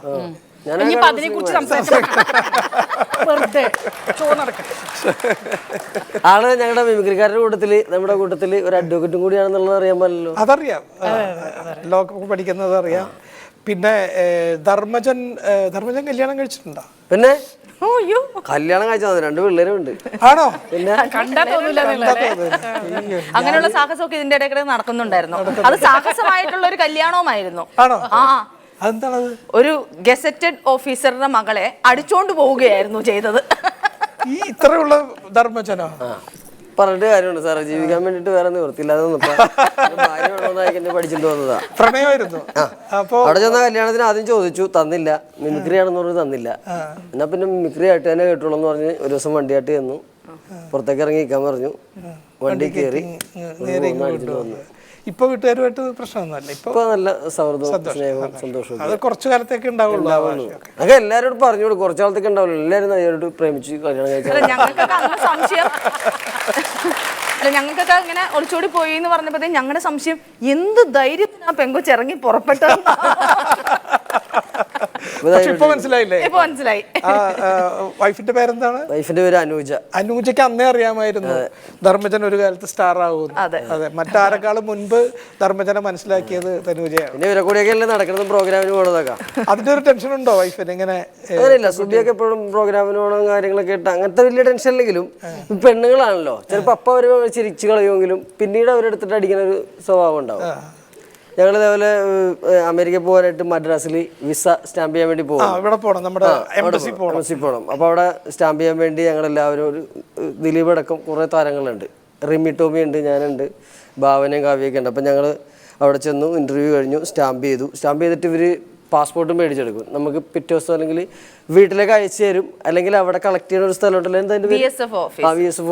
അതിനെ കുറിച്ച് ആള് ഞങ്ങളുടെ മിമിക്രിക്കാരുടെ കൂട്ടത്തില്, നമ്മുടെ കൂട്ടത്തില് ഒരു അഡ്വക്കേറ്റും കൂടിയാണെന്നുള്ളത് അറിയാൻ പാടില്ലല്ലോ. അതറിയാം, ലോക്ക് പഠിക്കുന്നത് അറിയാം. പിന്നെ ധർമ്മജൻ കല്യാണം കഴിച്ചിട്ടുണ്ടോ? പിന്നെ കല്യാണം കഴിച്ചാൽ 2 പിള്ളേരുണ്ട്. ആണോ? പിന്നെ അങ്ങനെയുള്ള സാഹസമൊക്കെ ഇതിന്റെ ഇടയ്ക്കിടെ നടക്കുന്നുണ്ടായിരുന്നു. അത് സാഹസമായിട്ടുള്ള ഒരു കല്യാണവുമായിരുന്നു. ആണോ? അതെന്താണത്? ഒരു ഗസറ്റഡ് ഓഫീസറുടെ മകളെ അടിച്ചോണ്ട് പോവുകയായിരുന്നു ചെയ്തത്. ഈ ഇത്രയുള്ള ധർമ്മജനോ? പറഞ്ഞിട്ട് കാര്യമുണ്ട് സാറേ, ജീവിക്കാൻ വേണ്ടിട്ട് വേറെ നിവൃത്തിയില്ലാതെ ഭാര്യ വേണമെന്നായി എന്നെ പഠിച്ചിട്ട് വന്നതാ. പ്രണയമായിരുന്നു. അപ്പൊ അവിടെ ചെന്ന കല്യാണത്തിന് ആദ്യം ചോദിച്ചു, തന്നില്ല. മിമിക്രി ആണെന്ന് പറഞ്ഞ് തന്നില്ല. എന്നാ പിന്നെ മിമിക്രി ആയിട്ട് തന്നെ കേട്ടുള്ളൂ എന്ന് പറഞ്ഞ് ഒരു ദിവസം വണ്ടിയായിട്ട് ചെന്നു. പുറത്തേക്ക് ഇറങ്ങി നിൽക്കാൻ പറഞ്ഞു. വണ്ടി കയറി വന്നു. ഇപ്പൊ വീട്ടുകാരുമായിട്ട് പ്രശ്നമൊന്നുമല്ല. ഇപ്പൊ നല്ല സൗഹൃദവും സ്നേഹവും സന്തോഷവും. അത് കുറച്ചു കാലത്തേക്ക് ഉണ്ടാവുള്ളൂ. അതൊക്കെ എല്ലാവരോടും പറഞ്ഞു കൊടുക്കും. കുറച്ചു കാലത്തേക്ക് ഉണ്ടാവുള്ളൂ. എല്ലാവരും നയ്യാരോട് പ്രേമിച്ച് കല്യാണം കഴിച്ചാൽ. ഞങ്ങൾക്കൊക്കെ അന്ന് സംശയം അല്ല, ഞങ്ങൾക്കൊക്കെ ഇങ്ങനെ ഒളിച്ചോടി പോയി എന്ന് പറഞ്ഞപ്പോഴത്തേ ഞങ്ങളുടെ സംശയം, എന്ത് ധൈര്യത്തിന് ആ പെങ്കൊച്ച് ഇറങ്ങി പുറപ്പെട്ടത്. ഇപ്പൊ മനസ്സിലായില്ലേ? ഇപ്പൊ മനസ്സിലായി. വൈഫിന്റെ പേരെന്താണ്? വൈഫിന്റെ പേര് അനൂജ. അനൂജയ്ക്ക് അന്നേ അറിയാമായിരുന്നു ധർമ്മജൻ ഒരു കാലത്ത് സ്റ്റാർ ആകും. അതെ, മറ്റാരെക്കാളും മുൻപ് ധർമ്മജനെ മനസ്സിലാക്കിയത് തനൂജയാണ്. പിന്നെ ഇവരെ കൂടെയൊക്കെ നടക്കുന്ന പ്രോഗ്രാമിന് പോകണതൊക്കെ. അതിന്റെ ഒരു ടെൻഷൻ ഉണ്ടോ വൈഫിന്? ഇങ്ങനെ അങ്ങനെയില്ല, സുബിയൊക്കെ എപ്പോഴും പ്രോഗ്രാമിന് പോകണം കാര്യങ്ങളൊക്കെ ഇട്ട് അങ്ങനത്തെ വലിയ ടെൻഷൻ ഇല്ലെങ്കിലും പെണ്ണുങ്ങളാണല്ലോ, ചിലപ്പോൾ അപ്പം അവർ ചിരിച്ചു കളയുമെങ്കിലും പിന്നീട് അവരെടുത്തിട്ട് അടിക്കുന്ന ഒരു സ്വഭാവം ഉണ്ടാവും. ഞങ്ങൾ ഇതേപോലെ അമേരിക്ക പോകാനായിട്ട് മദ്രാസിൽ വിസ സ്റ്റാമ്പ് ചെയ്യാൻ വേണ്ടി പോകും. എംബസി പോകണം. അപ്പോൾ അവിടെ സ്റ്റാമ്പ് ചെയ്യാൻ വേണ്ടി ഞങ്ങളെല്ലാവരും ഒരു ദിലീപ് അടക്കം കുറേ താരങ്ങളുണ്ട്. റിമി ടോമി ഉണ്ട്, ഞാനുണ്ട്, ഭാവനയും കാവ്യൊക്കെ ഉണ്ട്. അപ്പം ഞങ്ങൾ അവിടെ ചെന്നു, ഇൻ്റർവ്യൂ കഴിഞ്ഞു, സ്റ്റാമ്പ് ചെയ്തു. സ്റ്റാമ്പ് ചെയ്തിട്ട് ഇവർ പാസ്പോർട്ടും മേടിച്ചെടുക്കും. നമുക്ക് പിറ്റേ ദിവസം അല്ലെങ്കിൽ വീട്ടിലേക്ക് അയച്ചു തരും, അല്ലെങ്കിൽ അവിടെ കളക്ട് ചെയ്യുന്ന ഒരു സ്ഥലം ഉണ്ടല്ലോ, എന്താ VSF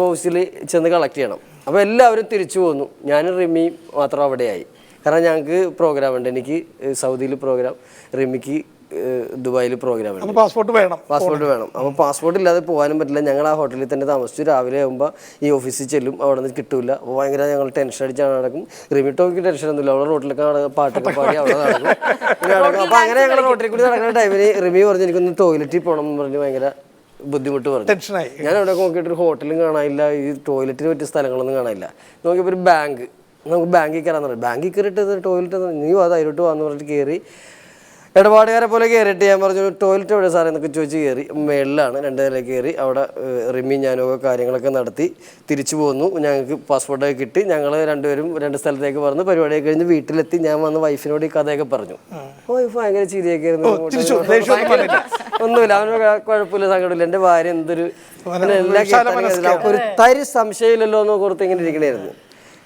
ഓഫീസിൽ ചെന്ന് കളക്ട് ചെയ്യണം. അപ്പോൾ എല്ലാവരും തിരിച്ചു പോന്നു. ഞാനും റിമിയും മാത്രം അവിടെയായി. കാരണം ഞങ്ങൾക്ക് പ്രോഗ്രാം ഉണ്ട്. എനിക്ക് സൗദിയിൽ പ്രോഗ്രാം, റിമിക്ക് ദുബായിൽ പ്രോഗ്രാം ഉണ്ട്. പാസ്പോർട്ട് വേണം. അപ്പോൾ പാസ്പോർട്ട് ഇല്ലാതെ പോകാനും പറ്റില്ല. ഞങ്ങൾ ആ ഹോട്ടലിൽ തന്നെ താമസിച്ചു. രാവിലെ ആകുമ്പോൾ ഈ ഓഫീസിൽ ചെല്ലും, അവിടെ നിന്ന് കിട്ടൂല. അപ്പോൾ ഭയങ്കര ഞങ്ങൾ ടെൻഷൻ അടിച്ചാണ് നടക്കും. റിമിട്ടോക്ക് ടെൻഷൻ ഒന്നുമില്ല, അവിടെ റോട്ടിലൊക്കെ പാട്ടൊക്കെ പാടി അവിടെ നടക്കും. അപ്പോൾ അങ്ങനെ ഞങ്ങൾ റോട്ടിൽ കൂടി നടക്കുന്ന ടൈമിന് റിമി പറഞ്ഞു എനിക്കൊന്ന് ടോയ്ലറ്റിൽ പോകണം എന്ന് പറഞ്ഞ് ഭയങ്കര ബുദ്ധിമുട്ട് പറഞ്ഞു. ഞാൻ അവിടെ നോക്കിയിട്ട് ഹോട്ടലും കാണാനില്ല, ഈ ടോയ്ലറ്റിന് പറ്റിയ സ്ഥലങ്ങളൊന്നും കാണാനില്ല. നോക്കിയപ്പോൾ ഒരു ബാങ്ക്, നമുക്ക് ബാങ്കിൽ കയറാന്ന് പറഞ്ഞു. ബാങ്കിൽ കയറിയിട്ട് ടോയ്ലറ്റ് നീ ധൈര്യമായിട്ട് വന്ന് പറഞ്ഞിട്ട് കയറി. ഇടപാടുകാരെ പോലെ കയറിയിട്ട് ഞാൻ പറഞ്ഞു ടോയ്ലറ്റ് എവിടെ സാറേ എന്നൊക്കെ ചോദിച്ച് കയറി. മേളിലാണ്, 2 നിലയിൽ കയറി. അവിടെ റിമി ഞാനൊക്കെ കാര്യങ്ങളൊക്കെ നടത്തി തിരിച്ചു പോന്നു. ഞങ്ങൾക്ക് പാസ്പോർട്ടൊക്കെ കിട്ടി. ഞങ്ങൾ രണ്ടുപേരും 2 സ്ഥലത്തേക്ക് പറഞ്ഞു. പരിപാടിയൊക്കെ കഴിഞ്ഞ് വീട്ടിലെത്തി. ഞാൻ വന്ന് വൈഫിനോട് ഈ കഥയൊക്കെ പറഞ്ഞു. വൈഫ് ഭയങ്കര ചിരിയൊക്കെ ആയിരുന്നു. ഒന്നുമില്ല, അവന് കുഴപ്പമില്ല, സങ്കടമില്ല. എൻ്റെ ഭാര്യ എന്തൊരു എല്ലാ കേട്ടാലും ഒരു തരി സംശയമില്ലല്ലോ എന്ന് ഓർത്ത് ഇങ്ങനെ ഇരിക്കണായിരുന്നു.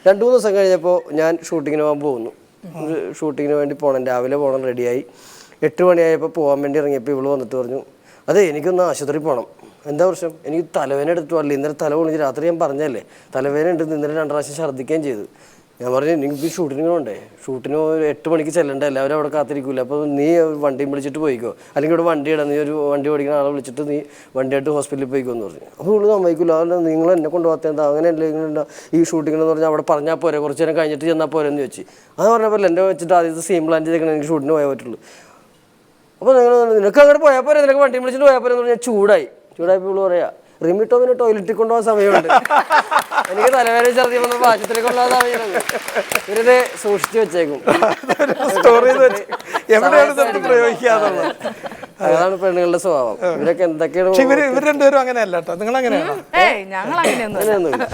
2-3 ദിവസം കഴിഞ്ഞപ്പോൾ ഞാൻ ഷൂട്ടിങ്ങിന് പോകാൻ പോകുന്നു. ഷൂട്ടിങ്ങിന് വേണ്ടി പോകണം, രാവിലെ പോകണം, റെഡിയായി. 8 മണിയായപ്പോൾ പോകാൻ വേണ്ടി ഇറങ്ങിയപ്പോൾ ഇവള് വന്നിട്ട് പറഞ്ഞു, അതെ എനിക്കൊന്ന് ആശുപത്രി പോകണം. എന്താ പ്രശ്നം? എനിക്ക് തലവേദന എടുത്തു അല്ല, ഇന്നലെ തല പൊളിഞ്ഞ് രാത്രി ഞാൻ പറഞ്ഞല്ലേ തലവേദന ഉണ്ട്, ഇന്നലെ 2 പ്രാവശ്യം ഛർദ്ദിക്കുകയും ചെയ്തു. ഞാൻ പറഞ്ഞു എനിക്ക് ഷൂട്ടിന് പോകണ്ടേ, ഷൂട്ടിന് 8 മണിക്ക് ചെല്ലണ്ട, എല്ലാവരും അവിടെ കാത്തിരിക്കില്ല. അപ്പോൾ നീ വണ്ടിയും വിളിച്ചിട്ട് പോയിക്കോ, അല്ലെങ്കിൽ ഇവിടെ വണ്ടി ഇടാം, നീ ഒരു വണ്ടി ഓടിക്കുന്ന ആളെ വിളിച്ചിട്ട് നീ വണ്ടിയായിട്ട് ഹോസ്പിറ്റലിൽ പോയിക്കോ എന്ന് പറഞ്ഞു. അപ്പോൾ ഇവിടെ സമ്മതിക്കില്ല, അതല്ല നിങ്ങൾ എന്നെ കൊണ്ടുപോകാത്ത എന്താ അങ്ങനെയല്ല ഇങ്ങനെ ഈ ഷൂട്ടിങ്ങെന്ന് പറഞ്ഞാൽ അവിടെ പറഞ്ഞാൽ പോരെ, കുറച്ച് നേരം കഴിഞ്ഞിട്ട് ചെന്നാൽ പോരെ എന്ന് ചോദിച്ചു. അത് പറഞ്ഞപ്പോൾ എൻ്റെ വെച്ചിട്ട് ആദ്യത്തെ സീൻ പ്ലാൻ ചെയ്തേക്കണം, എനിക്ക് ഷൂട്ടിന് പോയാൽ പറ്റുള്ളൂ. അപ്പോൾ നിനക്ക് അങ്ങോട്ട് പോയാൽ പോരെ, നിനക്ക് വണ്ടി വിളിച്ചിട്ട് പോയാൽ പോരെ എന്ന് പറഞ്ഞാൽ ചൂടായപ്പോൾ ഇവള് പറയാ റിമിട്ടോമിന് ടോയ്ലറ്റിൽ കൊണ്ടുപോകാൻ സമയമുണ്ട്, എനിക്ക് തലവേദന ഛർദ്ദി വന്ന ആശുപത്രി കൊണ്ടുപോകാൻ സമയമുണ്ട്. ഇവരിത് സൂക്ഷിച്ചു വെച്ചേക്കും. അതാണ് പെണ്ണുങ്ങളുടെ സ്വഭാവം. ഇവരൊക്കെ എന്തൊക്കെയാണ്. ഇവർ രണ്ടുപേരും അങ്ങനെയല്ല കേട്ടോ. നിങ്ങൾ അങ്ങനെയാണോ? അങ്ങനെയൊന്നുമില്ല.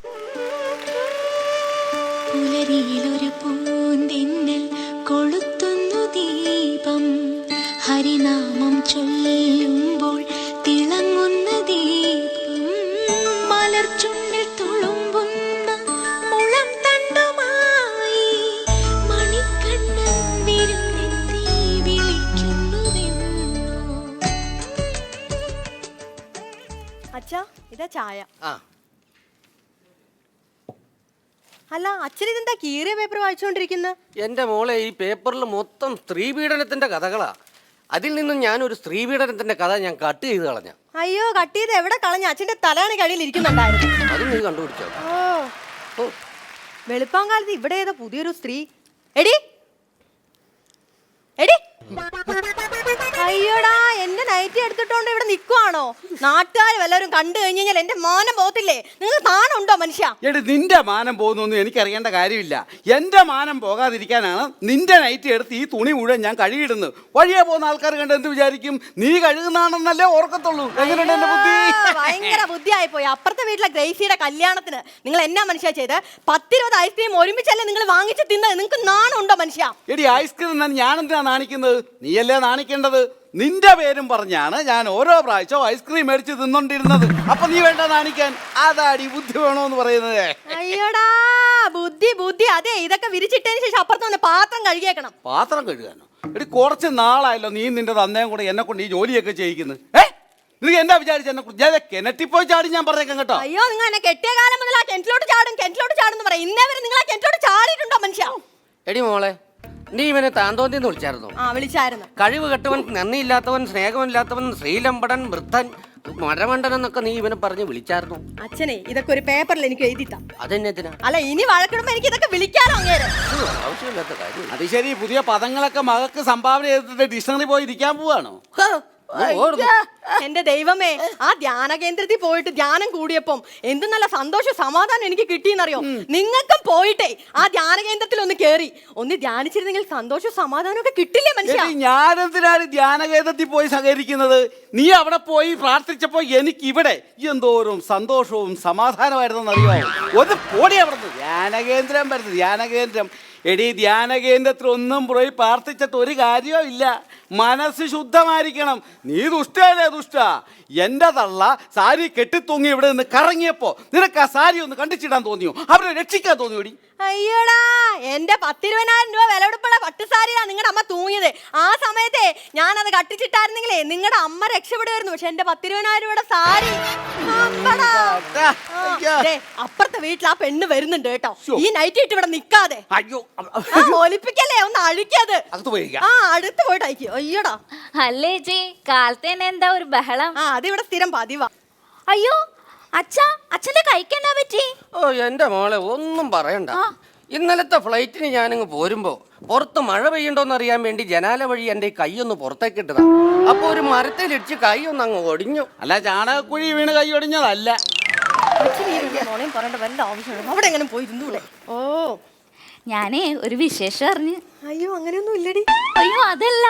പുലരിയിലൊരു പൂന്തിന്നൽ കൊളുത്തുന്നു ദീപം, ഹരിനാമം ചൊല്ലുമ്പോൾ തിളങ്ങുന്ന ദീപം, മലർചുണ്ടിൽ തുളുമ്പുന്ന മുളം തണ്ടുമായി മണിക്കണ്ണൻ വിരുന്നെത്തി വിളിക്കുന്നുവെന്നോ. അച്ഛാ ഇതാ ചായ. അല്ല അച്ഛൻ ഇതെന്താ കീറിയ പേപ്പർ വായിച്ചുകൊണ്ടിരിക്കുന്നത്? എൻ്റെ മോളെ ഈ പേപ്പറിൽ മൊത്തം സ്ത്രീപീഡനത്തിന്റെ കഥകളാ. അതിൽ നിന്നും ഞാനൊരു സ്ത്രീപീഡനത്തിന്റെ കഥ ഞാൻ കട്ട് ചെയ്ത് കളഞ്ഞ. അയ്യോ കട്ട് ചെയ്ത് എവിടെ കളഞ്ഞ? അച്ഛന്റെ തലയാണ് കടിയിൽ ഇരിക്കുന്നുണ്ടായിരുന്നു. അതും നീ കണ്ടുപിടിച്ചോ? ഓ വെളുപ്പാങ്കാലത്ത് ഇവിടെ ഏതാ പുതിയൊരു സ്ത്രീ? എടി എടി അയ്യോടാ എന്റെ നൈറ്റി എടുത്തിട്ടോണ്ട് ഇവിടെ നിക്കുവാണോ? നാട്ടുകാർ വല്ലവരും കണ്ടു കഴിഞ്ഞാൽ എന്റെ മാനം പോകത്തില്ലേ? നിങ്ങൾക്ക് താനുണ്ടോ മനുഷ്യ? എടി നിന്റെ മാനം പോകുന്നൊന്നും എനിക്കറിയേണ്ട കാര്യമില്ല. എന്റെ മാനം പോകാതിരിക്കാനാണ് നിന്റെ നൈറ്റി എടുത്ത് ഈ തുണി മുഴുവൻ ഞാൻ കഴുകിയിടുന്നത്. വഴിയെ പോകുന്ന ആൾക്കാർ കണ്ട് എന്ത് വിചാരിക്കും? നീ കഴുകുന്നാണെന്നല്ലേ ഓർക്കത്തുള്ളൂ. എങ്ങനെയുണ്ട് എന്റെ ബുദ്ധി? ഭയങ്കര ബുദ്ധിയായി പോയി. അപ്പുറത്തെ വീട്ടിലെ ഗ്രേസിയുടെ കല്യാണത്തിന് നിങ്ങൾ എന്നാ മനുഷ്യ ചെയ്ത്? 10-20 ഐസ്ക്രീം ഒരുമിച്ചല്ലേ നിങ്ങൾ വാങ്ങിച്ച് തിന്നത്? നിങ്ങൾക്ക് നാണുണ്ടോ മനുഷ്യ? എടി ഐസ്ക്രീം ഞാൻ എന്തിനാ നാണിക്കുന്നത്? നീയല്ലേ നാണിക്കേണ്ടത്. നിന്റെ പേരും പറഞ്ഞാണ് ഞാൻ ഓരോ പ്രാവശ്യവും ഐസ്ക്രീം മേടിച്ച് തിന്നോണ്ടിരുന്നത്. അപ്പൊ നീ വേണ്ട നാണിക്കാൻ. അതാടി ബുദ്ധി വേണോന്ന് പറയുന്നത്. അയ്യോടാ ബുദ്ധി അതെ, ഇതൊക്കെ വിരിച്ചിട്ടതിന് ശേഷം അപ്പുറത്ത് വന്ന് പാത്രം കഴുകിയേക്കണം. പാത്രം കഴുകാനോ? എടി കുറച്ച് നാളായല്ലോ നീ നിന്റെ തന്നേം കൂടെ എന്നെ കൊണ്ട് ഈ ജോലിയൊക്കെ ചെയ്യിക്കുന്നത്. നീ എന്താ വിചാരിച്ച എന്നെ കുറിച്ച്? കിണറ്റിൽ പോയി ചാടി ഞാൻ പറഞ്ഞേക്കാം കേട്ടോ. അയ്യോ, നിങ്ങൾ എന്നെ കെട്ടിയ കാലം മുതൽ ആ കിണറ്റിലോട്ട് ചാടും പറയാം. ഇന്നേ വരെ നിങ്ങൾ ആ കിണറ്റിലോട്ട് ചാടിയിട്ടുണ്ടോ മനുഷ്യ? എടി മോളെ, നീ ഇവനെ താന്തോന്തിന്ന് വിളിച്ചായിരുന്നോ? ആ വിളിച്ചായിരുന്നു. കഴിവ് കെട്ടവൻ, നന്ദിയില്ലാത്തവൻ, സ്നേഹമില്ലാത്തവൻ, ശ്രീലമ്പടൻ, വൃദ്ധൻ, മരമണ്ടൻ എന്നൊക്കെ നീ ഇവനെ പറഞ്ഞ് വിളിച്ചായിരുന്നു. അച്ഛനെ ഇതൊക്കെ ഒരു പേപ്പറിൽ എനിക്ക് എഴുതിത്താ. അതെന്നെത്തിനാ? അല്ല, ഇനി വഴക്കിടുമ്പോ എനിക്ക് ഇതൊക്കെ വിളിക്കാനോ അങ്ങേര്? ആവശ്യമില്ലാത്ത കാര്യം. അത് ശരി, പുതിയ പദങ്ങളൊക്കെ മകൾക്ക് സംഭാവന ചെയ്തിട്ട് ഡിക്ഷണറി പോയി ഇരിക്കാൻ പോവാണോ? എന്റെ ദൈവമേ, ആ ധ്യാന കേന്ദ്രത്തിൽ പോയിട്ട് ധ്യാനം കൂടിയപ്പം എന്ത് നല്ല സന്തോഷ സമാധാനം എനിക്ക് കിട്ടിയെന്നറിയോ? നിങ്ങൾക്കും പോയിട്ടേ ആ ധ്യാന കേന്ദ്രത്തിൽ ഒന്ന് കേറി ഒന്ന് ധ്യാനിച്ചിരുന്നെങ്കിൽ സന്തോഷ സമാധാനം ഒക്കെ കിട്ടില്ലേ മനുഷ്യ? ഞാനെന്തിനാണ് ധ്യാന കേന്ദ്രത്തിൽ പോയി സഹകരിക്കുന്നത്? നീ അവിടെ പോയി പ്രാർത്ഥിച്ചപ്പോ എനിക്ക് ഇവിടെ എന്തോരും സന്തോഷവും സമാധാനമായിരുന്നെന്ന് അറിയാമോ? ഒന്ന് പോടി അവിടുന്ന്. ധ്യാനകേന്ദ്രം വരുന്നത് ധ്യാനകേന്ദ്രം. എടി, ധ്യാനകേന്ദ്രത്തിൽ ഒന്നും പോയി പ്രാർത്ഥിച്ചിട്ട് ഒരു കാര്യവും ഇല്ല. മനസ്സ് ശുദ്ധമായിരിക്കണം. നീ ദുഷ്ടല്ലേ ദുഷ്ട. എന്റെ തള്ള സാരി കെട്ടിത്തൂങ്ങി ഇവിടെ നിന്ന് കറങ്ങിയപ്പോ നിനക്ക് ആ സാരി ഒന്ന് കണ്ടിച്ചിടാൻ തോന്നിയോ? അവരെ രക്ഷിക്കാൻ തോന്നിയോടി? അയ്യടാ, എന്റെ 10-20,000 രൂപ വിലപിടിപ്പുള്ള പട്ടുസാരിയാ നിങ്ങളുടെ അമ്മ തൂങ്ങിയത്. ആ സമയത്തെ ഞാനത് കട്ടിച്ചിട്ടായിരുന്നെങ്കിലേ നിങ്ങളുടെ അമ്മ രക്ഷപ്പെടുമായിരുന്നു. പക്ഷെ എന്റെ 10-20,000 രൂപയുടെ സാരി അപ്പുറത്തെ വീട്ടിൽ ആ പെണ്ണ് വരുന്നുണ്ട് കേട്ടോ. ഈ നൈറ്റ് ഇട്ട് ഇവിടെ നിക്കാതെ ഒലിപ്പിക്കല്ലേ, ഒന്ന് അഴിക്കത്. അടുത്ത് പോയിട്ട് അയക്കോ. അയ്യടാ. അല്ലേ ജി, കാലത്ത് തന്നെ എന്താ ഒരു ബഹളം? അതിവിടെ സ്ഥിരം പതിവാ. അയ്യോ അച്ഛന്റെ കൈക്ക് എന്നാ പറ്റി? ഓ എന്റെ മോളെ, ഒന്നും പറയണ്ട. ഇന്നലത്തെ ഫ്ലൈറ്റിന് ഞാനിങ്ങ് പോരുമ്പോ പുറത്ത് മഴ പെയ്യണ്ടോന്ന് അറിയാൻ വേണ്ടി ജനാല വഴി എന്റെ കൈയൊന്ന് പുറത്തേക്ക് ഇട്ടതാ. അപ്പൊ ഒരു മരത്തിലിടിച്ച് കൈ ഒന്ന് അങ്ങ് ഒടിഞ്ഞു. അല്ല, ചാണകക്കുഴി വീണ് കൈ ഒടിഞ്ഞതല്ല. പറയേണ്ട വല്ല ആവശ്യമുണ്ടോ? അവിടെ എങ്ങനെ പോയി ഇരുന്നൂടെ? ഓ, ഞാനേ ഒരു വിശേഷം അറിഞ്ഞ്. അയ്യോ, അങ്ങനെയൊന്നും ഇല്ലടി. അയ്യോ അതല്ല,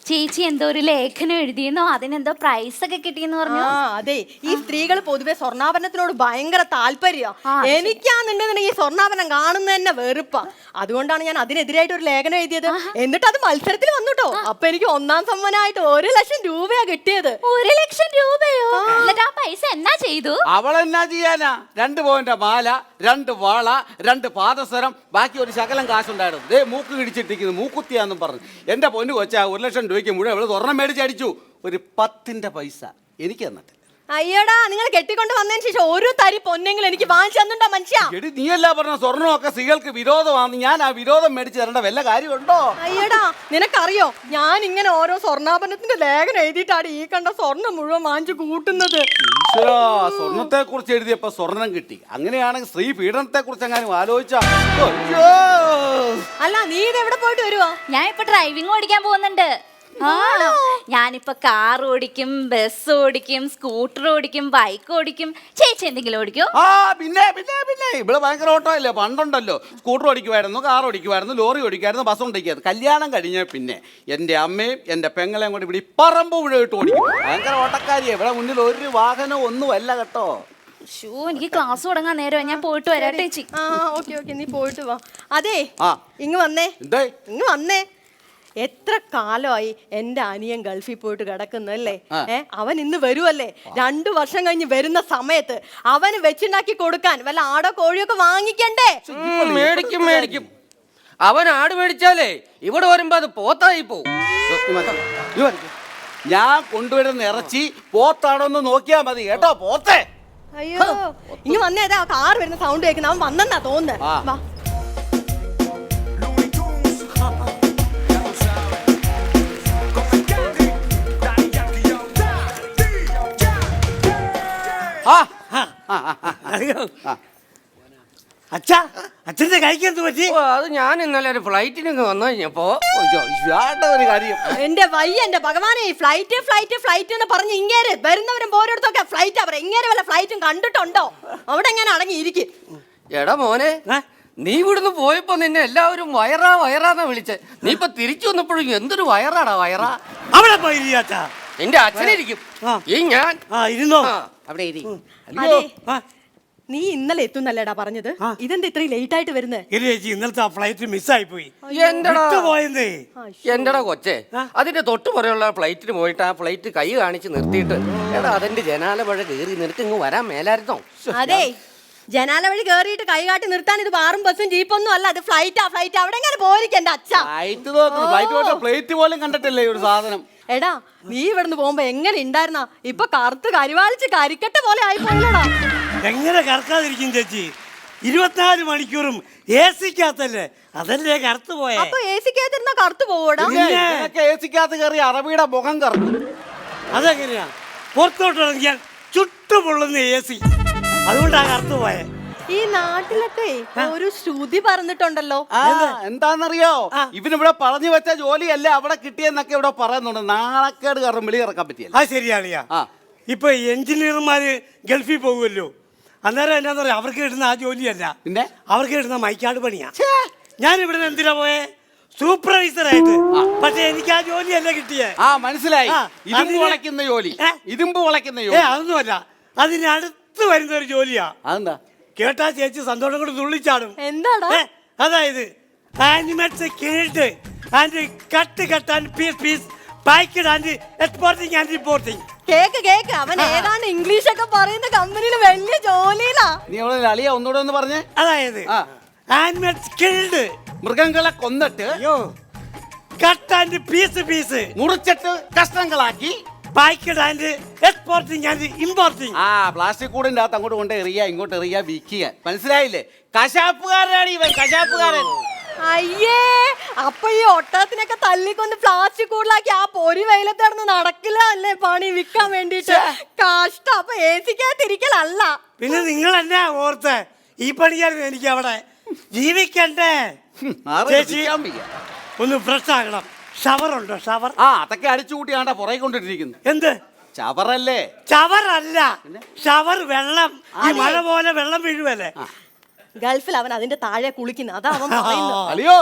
ചേച്ചി എന്തോ ഒരു ലേഖനം എഴുതിയെന്നോ അതിനെന്തോ പ്രൈസ് ഒക്കെ കിട്ടിയെന്ന് പറഞ്ഞു. അതെ, ഈ സ്ത്രീകൾ പൊതുവെ സ്വർണ്ണാഭരണത്തിനോട് ഭയങ്കര താല്പര്യം. എനിക്കാന്നുണ്ടെന്നുണ്ടെങ്കിൽ ഈ സ്വർണ്ണാഭരണം കാണുന്ന തന്നെ വെറുപ്പാ. അതുകൊണ്ടാണ് ഞാൻ അതിനെതിരായിട്ട് ഒരു ലേഖനം എഴുതിയത്. എന്നിട്ട് അത് മത്സരത്തിൽ വന്നുട്ടോ. അപ്പൊ എനിക്ക് 1ാം സമ്മാനമായിട്ട് 1,00,000 രൂപയാ കിട്ടിയത്. 1,00,000 രൂപയോ? എന്നിട്ട് ആ പൈസ എന്നാ ചെയ്തു? അവളെന്നാ ചെയ്യാനാ? 2 പവന്റെ മാല, 2 വള, 2 പാദസരം, ബാക്കി ഒരു ശകലം കാശുണ്ടായിരുന്നു. ദേ മൂക്ക് കിടിച്ചിട്ടിരിക്കുന്നു, മൂക്കുത്തിയാന്നും പറഞ്ഞു. എന്റെ പൊന്നു കൊച്ചാ, 1,00,000 രൂപയ്ക്ക് മുഴുവൻ അവള് സ്വർണം മേടിച്ചടിച്ചു. ഒരു 10ന്റെ പൈസ എനിക്ക് തന്നിട്ടില്ല. അയ്യോടാ, നിങ്ങൾ കെട്ടിക്കൊണ്ട് വന്നതിന് ശേഷം ഒരു തരി പൊന്നെങ്കിലും എനിക്ക് വാങ്ങിച്ചു തന്നുണ്ടോ മനുഷ്യ? എടി, നീയല്ല പറഞ്ഞ സ്വർണ്ണമൊക്കെ സ്ത്രീകൾക്ക് വിരോധമാണ്. ഞാൻ ആ വിരോധം മേടിച്ചു തരേണ്ട വല്ല കാര്യമുണ്ടോ? അയ്യടാ, നിനക്കറിയോ, ഞാൻ ഇങ്ങനെ ഓരോ സ്വർണ്ണാഭരണത്തിന്റെ ലേഖനം എഴുതിയിട്ടാണ് ഈ കണ്ട സ്വർണ്ണം മുഴുവൻ വാങ്ങിച്ചു കൂട്ടുന്നത്. സ്വർണത്തെ കുറിച്ച് എഴുതിയപ്പോ സ്വർണം കിട്ടി. അങ്ങനെയാണെങ്കിൽ സ്ത്രീ പീഡനത്തെ കുറിച്ച് എങ്ങാനും ആലോചിച്ചാ. അല്ല, നീ ഇത് എവിടെ പോയിട്ട് വരുവാ? ഞാൻ ഇപ്പൊ ഡ്രൈവിംഗ് ഓടിക്കാൻ പോകുന്നുണ്ട്. ഞാനിപ്പോ കാർ ഓടിക്കും, ബസ് ഓടിക്കും, സ്കൂട്ടർ ഓടിക്കും, ബൈക്ക് ഓടിക്കും. ചേച്ചി എന്തെങ്കിലും ഓടിക്കോ? പിന്നെ ഇവിടെ ഭയങ്കര ഓട്ടോ അല്ലേ. പണ്ടുണ്ടല്ലോ, സ്കൂട്ടർ ഓടിക്കുമായിരുന്നു, കാർ ഓടിക്കുമായിരുന്നു, ലോറി ഓടിക്കുമായിരുന്നു, ബസ് ഓടിക്കായിരുന്നു. കല്യാണം കഴിഞ്ഞ പിന്നെ എൻ്റെ അമ്മയും എൻ്റെ പെങ്ങളെയും കൂടി ഇവിടെ പറമ്പ് മുഴുവൻ ഓടിക്കും. ഭയങ്കര ഓട്ടക്കാരിയെ. ഇവിടെ മുന്നിൽ ഒരു വാഹനം ഒന്നുമല്ല കേട്ടോ. എനിക്ക് ക്ലാസ് തുടങ്ങാൻ നേരം, ഞാൻ പോയിട്ട് വരാം ചേച്ചി. ഓക്കെ, നീ പോയിട്ട് വാ. അതെ, ഇങ്ങ് വന്നേ. എത്ര കാലമായി എൻ്റെ അനിയൻ ഗൾഫിൽ പോയിട്ട് കിടക്കുന്നല്ലേ? അവൻ ഇന്ന് വരുമല്ലേ? 2 വർഷം കഴിഞ്ഞ് വരുന്ന സമയത്ത് അവന് വെച്ചുണ്ടാക്കി കൊടുക്കാൻ വല്ല ആടോ കോഴിയൊക്കെ വാങ്ങിക്കണ്ടേ? മേടിക്കും. അവൻ ആട് മേടിച്ചാലേ ഇവിടെ വരുമ്പോ അത് പോത്തായി പോവും. ഞാൻ കൊണ്ടുവരുന്ന ഇറച്ചി പോത്താണോന്ന് നോക്കിയാ മതി കേട്ടോ. പോത്തേ. അയ്യോ, ഇനി വന്നേതാ കാർ വരുന്ന സൗണ്ട് കേൾക്കുന്ന. അവൻ വന്നെന്നാ തോന്നുന്നത്. വാ. അച്ഛന്റെ കഴിക്കാൻ പറ്റി? അത് ഞാൻ ഇന്നലെ ഒരു ഫ്ലൈറ്റിന് വന്നു കഴിഞ്ഞപ്പോ ഒരു കാര്യം, എന്റെ എന്റെ ഭഗവാനെ, ഫ്ലൈറ്റ് എന്ന് പറഞ്ഞ് ഇങ്ങേര് വരുന്നവരും പോരടുത്തൊക്കെ ഫ്ലൈറ്റ്. അവർ ഇങ്ങേര് വല്ല ഫ്ലൈറ്റും കണ്ടിട്ടുണ്ടോ? അവിടെ എങ്ങനെ അടങ്ങിയിരിക്കും. എടാ മോനെ, നീ ഇവിടുന്ന് പോയപ്പോ നിന്നെ എല്ലാവരും വയറാന്നാ വിളിച്ചേ. നീ ഇപ്പൊ തിരിച്ചു വന്നപ്പോഴും എന്തൊരു വയറാടാ വയറാ. അവിടെ പോയിരിക്കാത്ത നിന്റെ അച്ഛനിരിക്കും. ഈ ഞാൻ ഇരുന്നോ അവിടെ ഇരി. നീ ഇന്നലെ എത്തുന്നല്ലേടാ പറഞ്ഞത്? ഇതെന്താ ഇത്രയും ലേറ്റ് ആയിട്ട് വരുന്നത്? ചേച്ചി ഇന്നലത്തെ ആ ഫ്ലൈറ്റ് മിസ്സായി പോയി. എന്റെടാ പോയെന്നേ. എന്റെടാ കൊച്ചേ, അതിന്റെ തൊട്ട് പുറയുള്ള ഫ്ലൈറ്റിന് പോയിട്ട് ആ ഫ്ലൈറ്റ് കൈ കാണിച്ച് നിർത്തിയിട്ട് എടാ അതിന്റെ ജനാല വഴ കയറി നിനക്ക് ഇങ്ങ് വരാൻ മേലായിരുന്നോ? അതെ, ജനാല വഴി കേറിയിട്ട് കൈ കാട്ടി നിർത്താൻ ഇത് ബാറും ബസ്സും ജീപ്പൊന്നും അല്ല, അത് ഫ്ലൈറ്റ് അവിടെ എങ്ങനെ പോയിരിക്കും എന്റെ അച്ഛ. പ്ലേറ്റ് പോലും കണ്ടിട്ടില്ലേ ഒരു സാധനം. എടാ നീ ഇവിടുന്ന് പോകുമ്പോ എങ്ങനെ ഉണ്ടായിരുന്ന? ഇപ്പൊ കറുത്ത് കരിവാളിച്ച് കരിക്കട്ട പോലെ ആയി പോയില്ലടാ. എങ്ങനെ കറക്കാതിരിക്കും ചേച്ചി? 24 മണിക്കൂറും AC-ക്കകത്തല്ലേ, അതല്ലേ കറുത്തു പോയെ. അപ്പൊ AC-ക്കകത്തിരുന്ന കറുത്ത് പോവൂടാ? AC-ക്കകത്ത് കയറി അറബിയുടെ മുഖം കറക്കും. അതെങ്ങനെയാ? പുറത്തോട്ടിറങ്ങിയാൽ ചുട്ടുപൊള്ളുന്ന AC, അതുകൊണ്ടാ കറുത്തു പോയെ. ഈ നാട്ടിലൊക്കെ ഒരു ശ്രുതി പറഞ്ഞിട്ടുണ്ടല്ലോ. എന്താന്നറിയോ, ഇവനിവിടെ പറഞ്ഞു വെച്ച ജോലിയല്ല അവിടെ കിട്ടിയെന്നൊക്കെ ഇവിടെ പറയുന്നുണ്ട്. നാണക്കേട് കാരണം വെളി ഇറക്കാൻ പറ്റിയല്ല. അത് ശരിയാളിയാ. ഇപ്പൊ എഞ്ചിനീയർമാര് ഗൾഫിൽ പോകുമല്ലോ, അന്നേരം എന്നാന്ന് പറയാ, അവർക്ക് കിട്ടുന്ന ആ ജോലിയല്ല, പിന്നെ അവർക്ക് കിട്ടുന്ന മൈക്കാട് പണിയാ. ഞാൻ ഇവിടെ എന്തിനാ പോയെ? സൂപ്പർവൈസർ ആയിട്ട്. പക്ഷെ എനിക്ക് ആ ജോലിയല്ല കിട്ടിയേ. മനസ്സിലായി. ഇരുമ്പ് വളയ്ക്കുന്ന ജോലി. അതൊന്നുമല്ല, അതിനടുത്ത് വരുന്ന ഒരു ജോലിയാ. അതെന്താ? കേട്ടാ ചേച്ചി സന്തോഷം കൊണ്ട് തുള്ളിച്ചാടും. എന്താടാ? അതായത് animals killed and cut and piece packed and exporting and reporting. Cake അവൻ ഏതാണ്ട് ഇംഗ്ലീഷ് ഒക്കെ പറയുന്ന കമ്പനിയിൽ വലിയ ജോലിയിലാ. നീ അവളെ അളിയ ഒന്നുകൂടെ ഒന്ന് പറഞ്ഞേ. അതായത് ആനിമൽസ് കിൽഡ്, മൃഗങ്ങളെ കൊന്നിട്ട് കട്ട് ആൻഡ് പീസ് മുറിച്ചിട്ട് കഷ്ണങ്ങളാക്കി packed and exporting and importing. Plastic കൂടിന്റെ അകത്ത് അങ്ങോട്ട് കൊണ്ട് എറിയ ഇങ്ങോട്ട് എറിയ വിൽക്കുക. മനസ്സിലായില്ലേ? കശാപ്പുകാരനാണ് ഇവൻ, കശാപ്പുകാരൻ. അയ്യേ, അപ്പൊ ഈ ഒട്ടകത്തിനൊക്കെ തല്ലിക്കൊണ്ട് പ്ലാസ്റ്റിക് കൂടുതലാക്കി ആ പൊരി വെയിലത്ത് കിടന്ന് നടക്കില്ല അല്ലേ പണി വിൽക്കാൻ വേണ്ടിട്ട്? കഷ്ടം. അപ്പൊ AC-ക്കകത്തിരിക്കലല്ല. പിന്നെ നിങ്ങൾ എന്നാ ഓർത്ത് ഈ പണിയായിരുന്നു എനിക്ക് അവിടെ ജീവിക്കണ്ടേ? ചേച്ചി ഒന്ന് ഫ്രഷ് ആകണം. ഷവർ ഉണ്ടോ? ഷവർ അതൊക്കെ അടിച്ചു കൂട്ടിയാണ്ടാ പുറകെ കൊണ്ടിട്ടിരിക്കുന്നു. എന്ത് ചവറല്ലേ? ചവറല്ല, ഷവർ വെള്ളം. ഈ മഴ പോലെ വെള്ളം വീഴുവല്ലേ. ഗൾഫിൽ അവൻ അതിന്റെ താഴെ കുളിക്കുന്നു, അതാ അവൻ പറയുന്നത്. അളിയോ,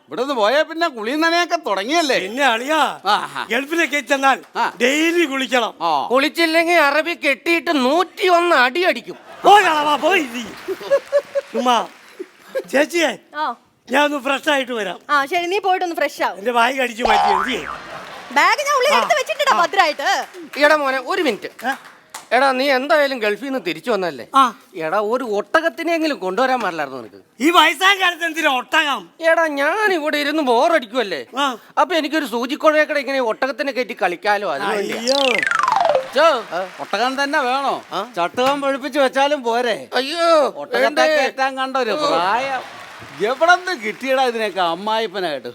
ഇവിടെ നിന്ന് പോയാ പിന്നെ കുളി നനയൊക്കെ തുടങ്ങിയല്ലേ? പിന്നെ അളിയാ, ഗൾഫിലേക്ക് ചെന്നാൽ ഡെയിലി കുളിക്കണം. കുളിച്ചില്ലെങ്കിൽ അറബി കെട്ടിയിട്ട് 101 അടി അടിക്കും. പോയി ചുമ്മാ. ചേച്ചിയെ ഞാൻ ഒന്ന് ഫ്രഷ് ആയിട്ട് വരാം. ശരി, നീ പോയിട്ട് ഒന്ന് ഫ്രഷ് ആവും. എന്റെ ബാഗ് അടിച്ചു മാറ്റി എന്ത്? ബാഗ് ഞാൻ ഉള്ളിൽ എടുത്ത് വെച്ചിട്ടുണ്ടാ ഭദ്രായിട്ട്. എടാ മോനെ ഒരു മിനിറ്റ്. എടാ നീ എന്തായാലും ഗൾഫിൽ നിന്ന് തിരിച്ചു വന്നല്ലേ, എടാ ഒരു ഒട്ടകത്തിനെങ്കിലും കൊണ്ടുവരാൻ പാടില്ലായിരുന്നു നിനക്ക്? ഈ വയസ്സാം കാലത്ത് എന്തിനാ ഒട്ടകം? എടാ ഞാൻ ഇവിടെ ഇരുന്ന് ബോറടിക്കുമല്ലേ, അപ്പൊ എനിക്കൊരു സൂചിക്കൊഴയൊക്കെ ഇങ്ങനെ ഒട്ടകത്തിനെ കയറ്റി കളിക്കാലോ. ഒട്ടകം തന്നെ വേണോ? ചട്ടുകം പൊഴിപ്പിച്ച് വെച്ചാലും പോരെ? അയ്യോ, ഒട്ടകത്തെ കയറ്റാൻ കണ്ടൊരു പ്രായം. എവിടെ നിന്ന് കിട്ടിയടാ ഇതിനൊക്കെ അമ്മായിപ്പനായിട്ട്?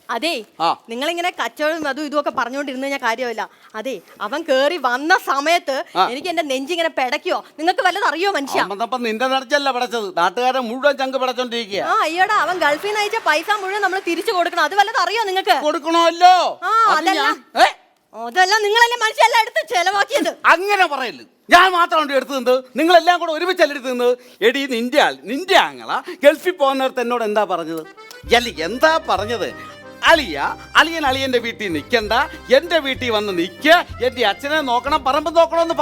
അതെ, നിങ്ങളിങ്ങനെ കച്ചവടം അതും ഇതും ഒക്കെ പറഞ്ഞുകൊണ്ടിരുന്ന ഞാൻ കാര്യമില്ല. അതെ, അവൻ കേറി വന്ന സമയത്ത് എനിക്ക് എന്റെ നെഞ്ചിങ്ങനെ പെടയ്ക്കോ. നിങ്ങൾക്ക് വല്ലതും അറിയോ മനുഷ്യ? നിന്റെ നടച്ചല്ല പടച്ചത്, നാട്ടുകാരെ മുഴുവൻ ചങ്ക് പടച്ചോണ്ടിരിക്കുക. അയ്യോടാ, അവൻ ഗൾഫിൽ നിന്ന് അയച്ച പൈസ മുഴുവൻ നമ്മൾ തിരിച്ചു കൊടുക്കണം. അത് വല്ലതും അറിയോ നിങ്ങൾക്ക്? കൊടുക്കണമല്ലോ. അതെല്ലാം നിങ്ങളല്ലേ മനുഷ്യല്ല എടുത്ത് ചെലവാക്കിയത്. അങ്ങനെ പറയല്. ഞാൻ മാത്രമാണ് എടുത്തത്, നിങ്ങളെല്ലാം കൂടെ ഒരുമിച്ചല്ല എടുത്തത്. എടി നിന്റെ ആങ്ങള ഗൾഫിൽ പോകുന്നവർക്ക് എന്നോട് എന്താ പറഞ്ഞത്? എന്താ പറഞ്ഞത്? അളിയന്റെ വീട്ടിൽ നിൽക്കണ്ട, എന്റെ വീട്ടിൽ വന്ന് നിൽക്ക, എന്റെ അച്ഛനെ നോക്കണം, പറമ്പ് നോക്കണമെന്ന്